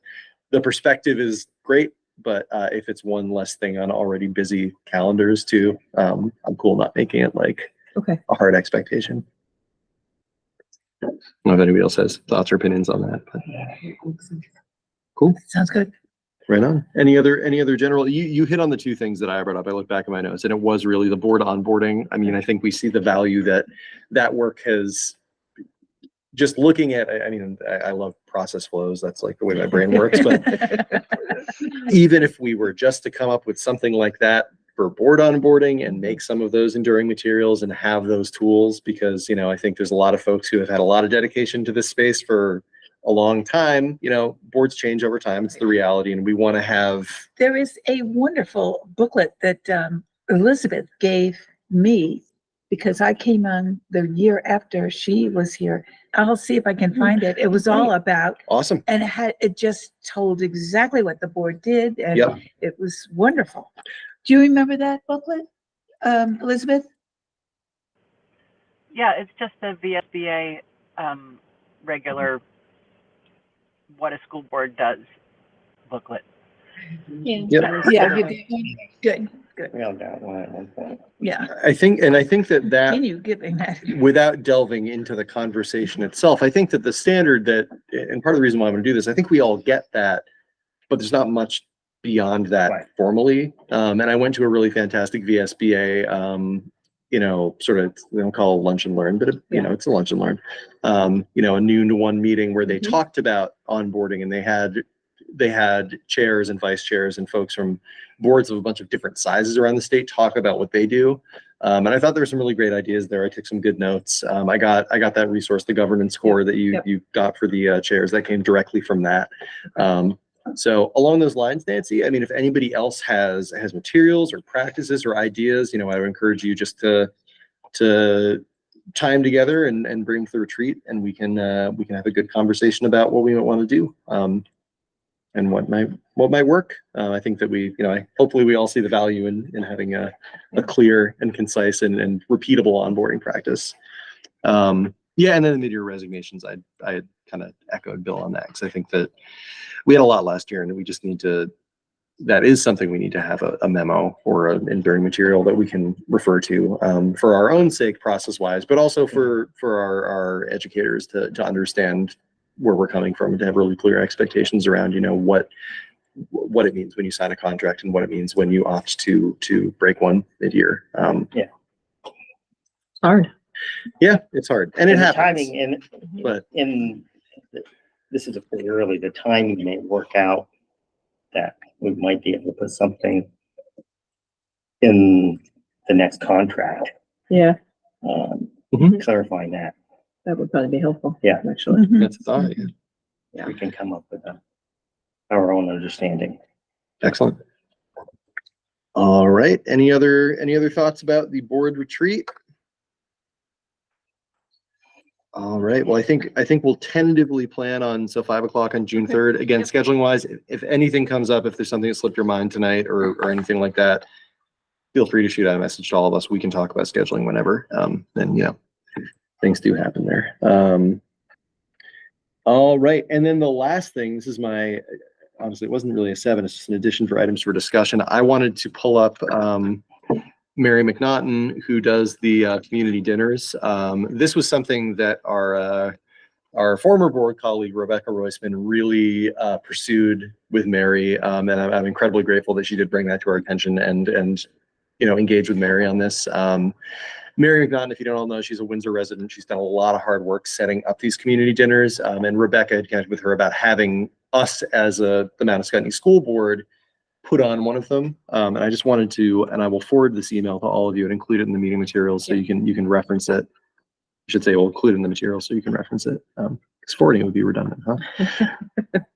perspective is great, but if it's one less thing on already busy calendars too, I'm cool not making it like a hard expectation. I don't know if anybody else has thoughts or opinions on that, but cool. Sounds good. Right on. Any other general, you hit on the two things that I brought up. I looked back at my notes and it was really the board onboarding. I mean, I think we see the value that work has, just looking at, I love process flows. That's like the way my brain works, but even if we were just to come up with something like that for board onboarding and make some of those enduring materials and have those tools, because, I think there's a lot of folks who have had a lot of dedication to this space for a long time. Boards change over time. It's the reality. And we want to have. There is a wonderful booklet that Elizabeth gave me because I came on the year after she was here. I'll see if I can find it. It was all about. Awesome. And it just told exactly what the board did. And it was wonderful. Do you remember that booklet, Elizabeth? Yeah, it's just the VSBA regular what a school board does booklet. Good. We all got one at one point. Yeah. I think that Continue giving that. without delving into the conversation itself, I think that the standard and part of the reason why I'm going to do this, I think we all get that, but there's not much beyond that formally. And I went to a really fantastic VSBA, sort of, they don't call it lunch and learn, but it's a lunch and learn, a noon to one meeting where they talked about onboarding, and they had chairs and vice chairs and folks from boards of a bunch of different sizes around the state talk about what they do. And I thought there were some really great ideas there. I took some good notes. I got that resource, the governance core that you got for the chairs, that came directly from that. So along those lines, Nancy, I mean, if anybody else has materials or practices or ideas, I would encourage you just to time together and bring the retreat, and we can have a good conversation about what we want to do, and what might work. I think that hopefully we all see the value in having a clear and concise and repeatable onboarding practice. Yeah, and then the mid-year resignations, I had kind of echoed Bill on that, because I think that we had a lot last year, and we just need to. That is something we need to have a memo or an enduring material that we can refer to, for our own sake, process-wise, but also for our educators to understand where we're coming from, and to have really clear expectations around, what it means when you sign a contract and what it means when you opt to break one mid-year. Hard. Yeah, it's hard, and it And the happens. timing But this is pretty early, the timing may work out that we might be able to put something in the next contract, Yeah, clarifying that. that would probably be helpful. Yeah. Actually. that's a thought. Yeah. We can come up with our own understanding. Excellent. All right. Any other thoughts about the board retreat? All right. Well, I think we'll tentatively plan on 5 o'clock on June 3rd. Again, scheduling wise, if anything comes up, if there's something that slipped your mind tonight or anything like that, feel free to shoot out a message to all of us. We can talk about scheduling whenever. And things do happen there. All right. And then the last thing, this is honestly, it wasn't really a 7, it's just an addition for items for discussion. I wanted to pull up Mary McNaughton, who does the community dinners. This was something that our former board colleague, Rebecca Roisman, really pursued with Mary. And I'm incredibly grateful that she did bring that to our attention and engage with Mary on this. Mary McNaughton, if you don't all know, she's a Windsor resident. She's done a lot of hard work setting up these community dinners. And Rebecca had connected with her about having us as the Mount Scottney School Board put on one of them. And I just wanted to, and I will forward this email to all of you and include it in the meeting materials so you can reference it. I should say we'll include it in the material so you can reference it. Because forwarding would be redundant, huh?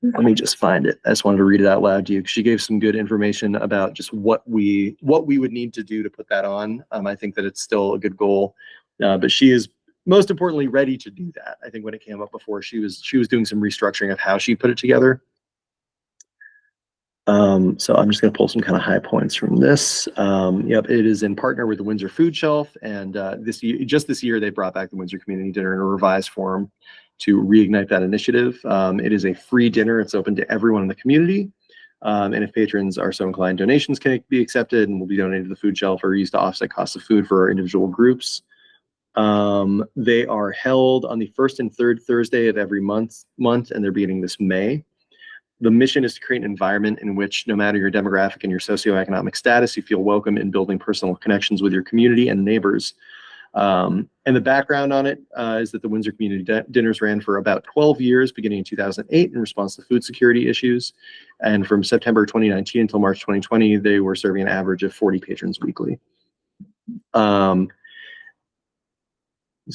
Let me just find it. I just wanted to read it out loud to you, because she gave some good information about just what we would need to do to put that on. I think that it's still a good goal, but she is most importantly ready to do that. I think when it came up before, she was doing some restructuring of how she put it together. So I'm just going to pull some kind of high points from this. Yep, it is in partner with the Windsor Food Shelf, and this year they brought back the Windsor Community Dinner in a revised form to reignite that initiative. It is a free dinner. It's open to everyone in the community, and if patrons are so inclined, donations can be accepted and will be donated to the food shelf or used to offset costs of food for our individual groups. They are held on the first and third Thursday of every month, and they're beginning this May. The mission is to create an environment in which, no matter your demographic and your socioeconomic status, you feel welcome in building personal connections with your community and neighbors. And the background on it is that the Windsor Community Dinners ran for about 12 years, beginning in 2008, in response to food security issues. And from September 2019 until March 2020, they were serving an average of 40 patrons weekly. Let's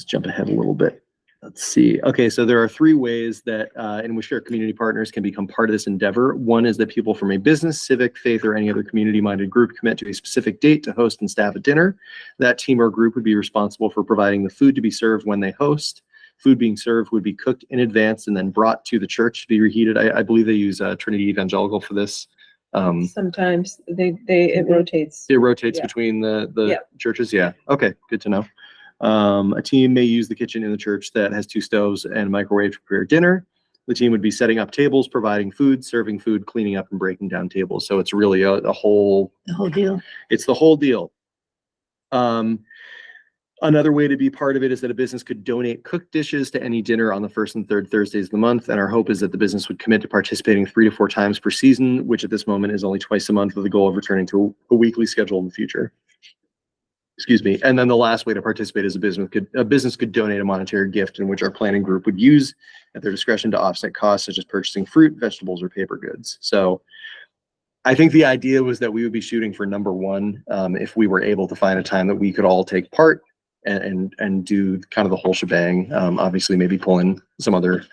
jump ahead a little bit. Let's see. Okay, so there are 3 ways that in which our community partners can become part of this endeavor. One is that people from a business, civic, faith, or any other community-minded group commit to a specific date to host and staff a dinner. That team or group would be responsible for providing the food to be served when they host. Food being served would be cooked in advance and then brought to the church to be reheated. I believe they use Trinity Evangelical for this. Sometimes it rotates. It rotates Yeah. between the Yeah. churches. Yeah. Okay. Good to know. A team may use the kitchen in the church that has 2 stoves and a microwave to prepare dinner. The team would be setting up tables, providing food, serving food, cleaning up, and breaking down tables. So it's really a whole. The whole deal. It's the whole deal. Another way to be part of it is that a business could donate cooked dishes to any dinner on the first and third Thursdays of the month. And our hope is that the business would commit to participating 3 to 4 times per season, which at this moment is only twice a month, with the goal of returning to a weekly schedule in the future. Excuse me. And then the last way to participate is a business could donate a monetary gift in which our planning group would use at their discretion to offset costs such as purchasing fruit, vegetables, or paper goods. So I think the idea was that we would be shooting for number 1 if we were able to find a time that we could all take part and do kind of the whole shebang. Obviously, maybe pull in some other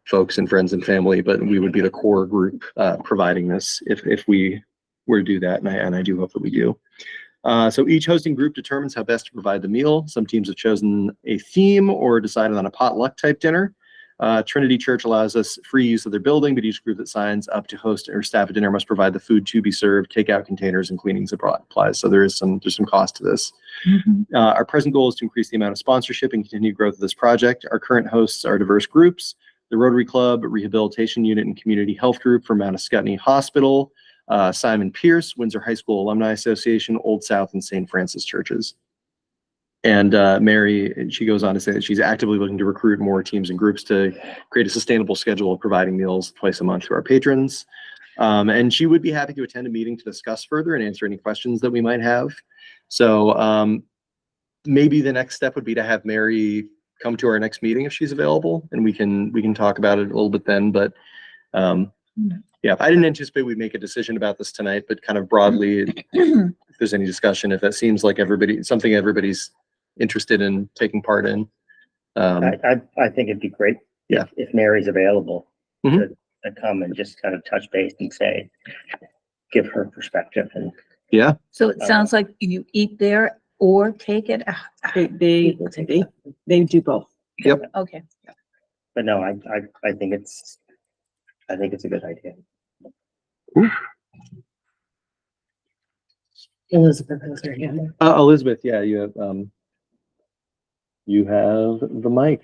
folks and friends and family, but we would be the core group providing this if we were to do that. And I do hope that we do. So each hosting group determines how best to provide the meal. Some teams have chosen a theme or decided on a potluck type dinner. Trinity Church allows us free use of their building, but each group that signs up to host or staff a dinner must provide the food to be served, takeout containers, and cleaning supplies. So there's some cost to this. Our present goal is to increase the amount of sponsorship and continue growth of this project. Our current hosts are diverse groups: the Rotary Club, Rehabilitation Unit, and Community Health Group from Mount Ascutney Hospital, Simon Pierce, Windsor High School Alumni Association, Old South, and St. Francis churches. And Mary, she goes on to say that she's actively looking to recruit more teams and groups to create a sustainable schedule of providing meals twice a month to our patrons. And she would be happy to attend a meeting to discuss further and answer any questions that we might have. So maybe the next step would be to have Mary come to our next meeting if she's available, and we can talk about it a little bit then. But yeah, I didn't anticipate we'd make a decision about this tonight, but kind of broadly, if there's any discussion, if that seems like something everybody's interested in taking part in. I think it'd be great. Yeah. If Mary's available Mhm. to come and just kind of touch base and say, give her perspective. And Yeah. So it sounds like you eat there or take it. They do both. Yep. Okay. but no, I think it's a good idea. Elizabeth has her hand. Elizabeth, yeah, you have the mic.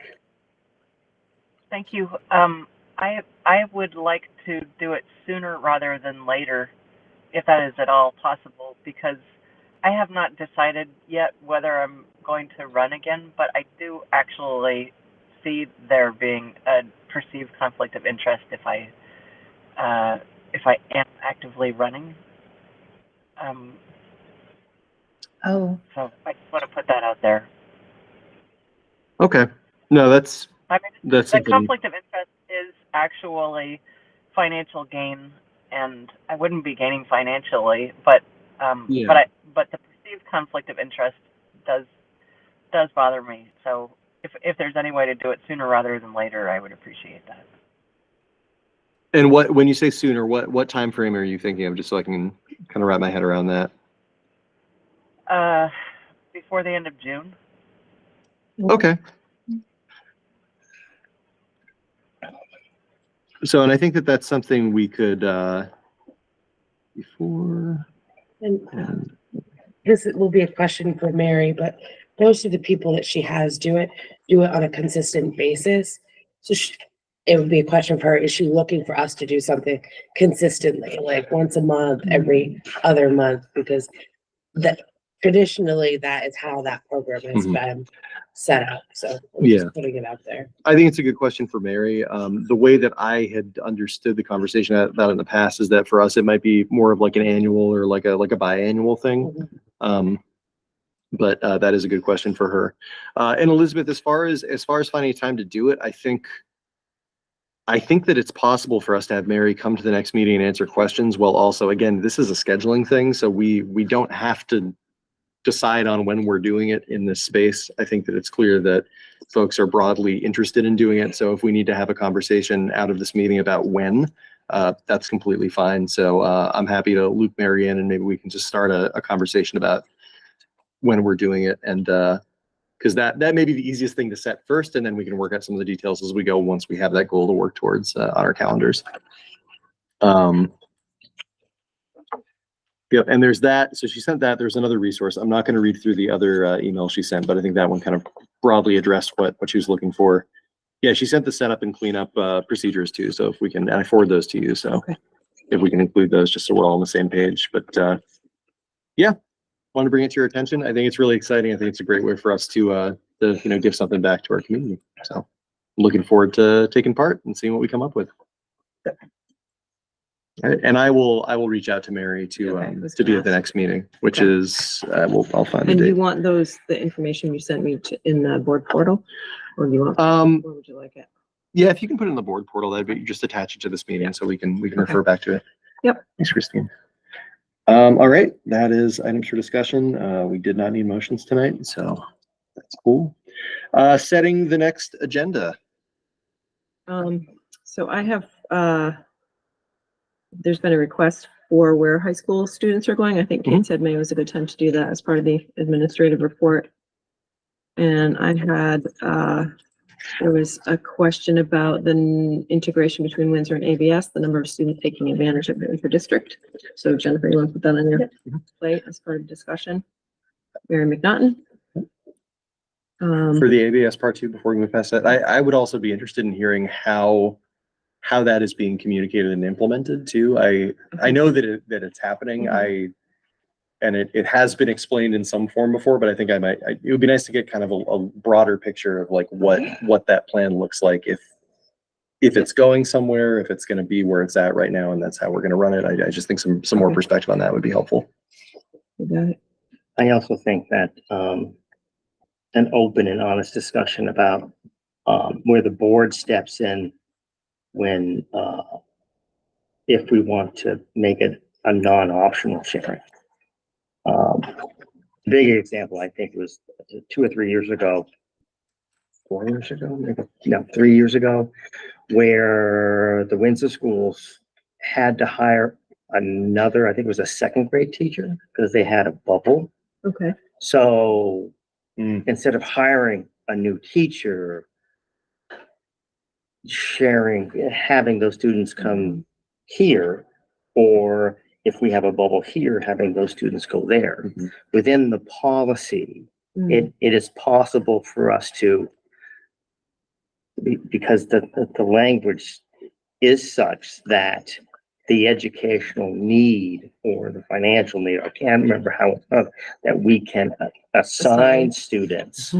Thank you. I would like to do it sooner rather than later, if that is at all possible, because I have not decided yet whether I'm going to run again, but I do actually see there being a perceived conflict of interest if I am actively running. Oh, So I just want to put that out there. Okay. No, that's I mean, the something. conflict of interest is actually financial gain, and I wouldn't be gaining financially, but Yeah. but the perceived conflict of interest does bother me. So if there's any way to do it sooner rather than later, I would appreciate that. And when you say sooner, what time frame are you thinking of, just so I can kind of wrap my head around that? Before the end of June. Okay. So, and I think that's something we could before. And this will be a question for Mary, but most of the people that she has do it on a consistent basis. So it would be a question for her, is she looking for us to do something consistently, like once a month, every other month? Because traditionally that is how that program has been set up. So I'm just putting it out there. I think it's a good question for Mary. The way that I had understood the conversation about it in the past is that for us, it might be more of like an annual or like a biannual thing. But that is a good question for her. And Elizabeth, as far as finding time to do it, I think that it's possible for us to have Mary come to the next meeting and answer questions, while also, again, this is a scheduling thing, so we don't have to decide on when we're doing it in this space. I think that it's clear that folks are broadly interested in doing it. So if we need to have a conversation out of this meeting about when, that's completely fine. So I'm happy to loop Mary in, and maybe we can just start a conversation about when we're doing it. And because that may be the easiest thing to set first, and then we can work out some of the details as we go once we have that goal to work towards on our calendars. Yep, and there's that. So she sent that. There's another resource. I'm not going to read through the other email she sent, but I think that one kind of broadly addressed what she was looking for. Yeah, she sent the setup and cleanup procedures too. So if we can, and I forward those to you. So if we can include those, just so we're all on the same page. But yeah, want to bring it to your attention. I think it's really exciting. I think it's a great way for us to give something back to our community. So I'm looking forward to taking part and seeing what we come up with. And I will reach out to Mary to be at the next meeting, which is I'll find the And date. you want the information you sent me in the board portal? Or do you want, where would you like it? Yeah, if you can put it in the board portal, that'd be, just attach it to this meeting so we can refer back to it. Yep. Thanks, Christine. All right, that is items for discussion. We did not need motions tonight, so that's cool. Setting the next agenda. So I have, there's been a request for where high school students are going. I think Kate said May was a good time to do that as part of the administrative report. And I had, there was a question about the integration between Windsor and ABS, the number of students taking advantage of the inter-district. So Jennifer, you want to put that on your plate as part of discussion? Mary McNaughton. For the ABS part two, before we move past that, I would also be interested in hearing how that is being communicated and implemented too. I know that it's happening. And it has been explained in some form before, but I think it would be nice to get kind of a broader picture of like what that plan looks like if it's going somewhere, if it's going to be where it's at right now, and that's how we're going to run it. I just think some more perspective on that would be helpful. You got it. I also think that an open and honest discussion about where the board steps in when if we want to make it a non-optional sharing. Big example, I think, was 2 or 3 years ago, 4 years ago, maybe, no, 3 years ago, where the Windsor schools had to hire another, I think it was a second grade teacher, because they had a bubble. Okay. So instead of hiring a new teacher, having those students come here, or if we have a bubble here, having those students go there. Within the policy, it is possible for us to, because the language is such that the educational need or the financial need, I can't remember how, that we can assign students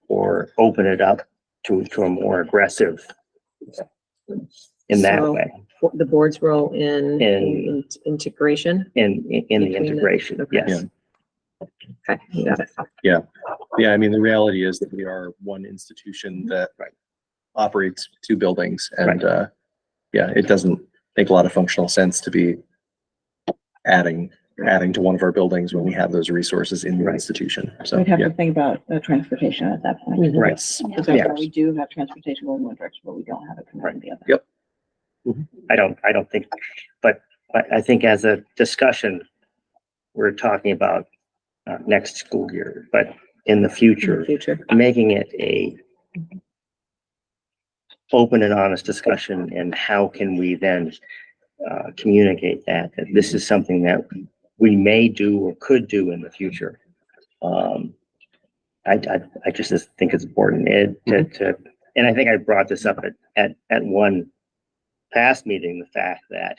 or open it up to a more aggressive in that So, way. The board's role in integration. In the integration, okay. yes. Okay, you got it. Yeah. I mean, the reality is that we are one institution that operates 2 buildings, and it doesn't make a lot of functional sense to be adding to one of our buildings when we have those resources in the institution. So We'd have to think about transportation at that point. Right. Because that's why we do have transportation going in one direction, but we don't have it coming the other. Yep. I don't think, but I think as a discussion, we're talking about next school year, but in the future, making it a open and honest discussion, and how can we then communicate that this is something that we may do or could do in the future. I just think it's important to, and I think I brought this up at one past meeting, the fact that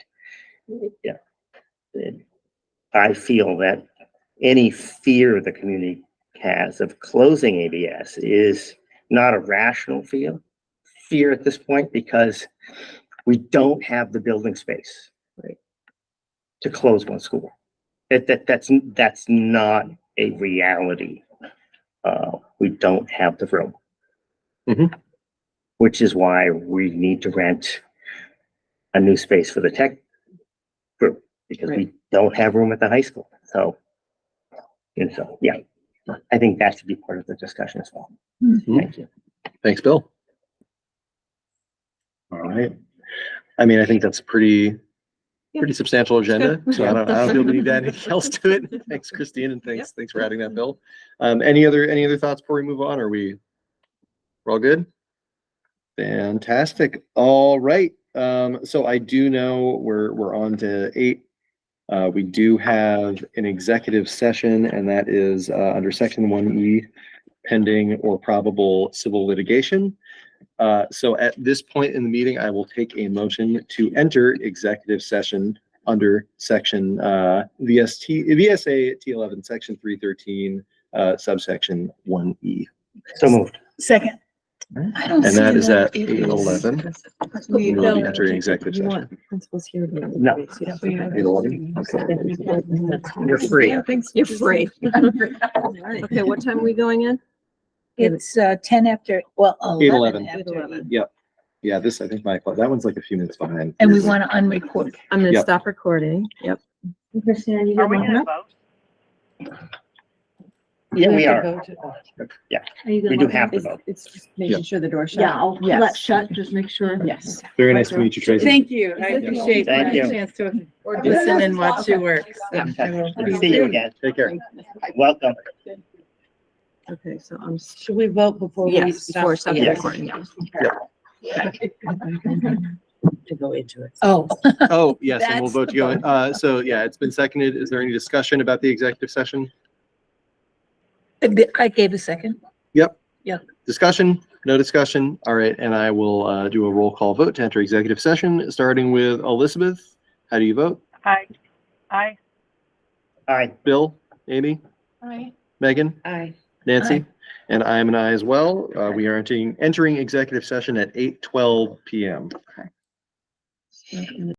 I feel that any fear the community has of closing ABS is not a rational fear at this point, because we don't have the building space to close one school. That's not a reality. We don't have the room, which is why we need to rent a new space for the tech group, because we don't have room at the high school. So, yeah, I think that should be part of the discussion as well. Thank you. Thanks, Bill. All right. I mean, I think that's pretty substantial agenda. So I don't feel we need to add anything else to it. Thanks, Christine, and thanks for adding that, Bill. Any other thoughts before we move on? We're all good? Fantastic. All right. So I do know we're on to 8. We do have an executive session, and that is under section 1E, pending or probable civil litigation. So at this point in the meeting, I will take a motion to enter executive session under section VSA T11, section 313, subsection 1E. So moved. Second. And that is at 8:11. We will be entering executive session. Principals here. No. 8:11. Okay. You're free. You're free. Okay, what time are we going in? It's 10 after, well, 11 8:11. after. 8:11. Yep. Yeah, this, I think that one's like a few minutes behind. And we want to unrecord. I'm gonna Yep. stop recording. Yep. Christina, you Are got we one gonna up? vote? Yeah, we have are. to vote. We do have to It's, vote. it's just making sure the door shut. Yeah, I'll pull that Yes. shut, just make sure. Yes. Very nice to meet you, Tracy. Thank you. I appreciate Thank the you. chance to listen and watch you work. So I will Good to see you again. Take care. Welcome. Okay, so Should we vote before we yes, before stop? stop the Yes. recording, yeah. To go into it. Oh, Oh, yes, and we'll That's vote the to go in. So yeah, it's been seconded. Is there any discussion about the executive session? I gave a second. Discussion? No discussion? All right, and I will do a roll call vote to enter executive session, starting with Elizabeth. How do you vote? Aye. Aye. Bill? Amy? Aye. Megan? Aye. Nancy? Aye. And I am an aye as well. We are entering executive session at 8:12 PM.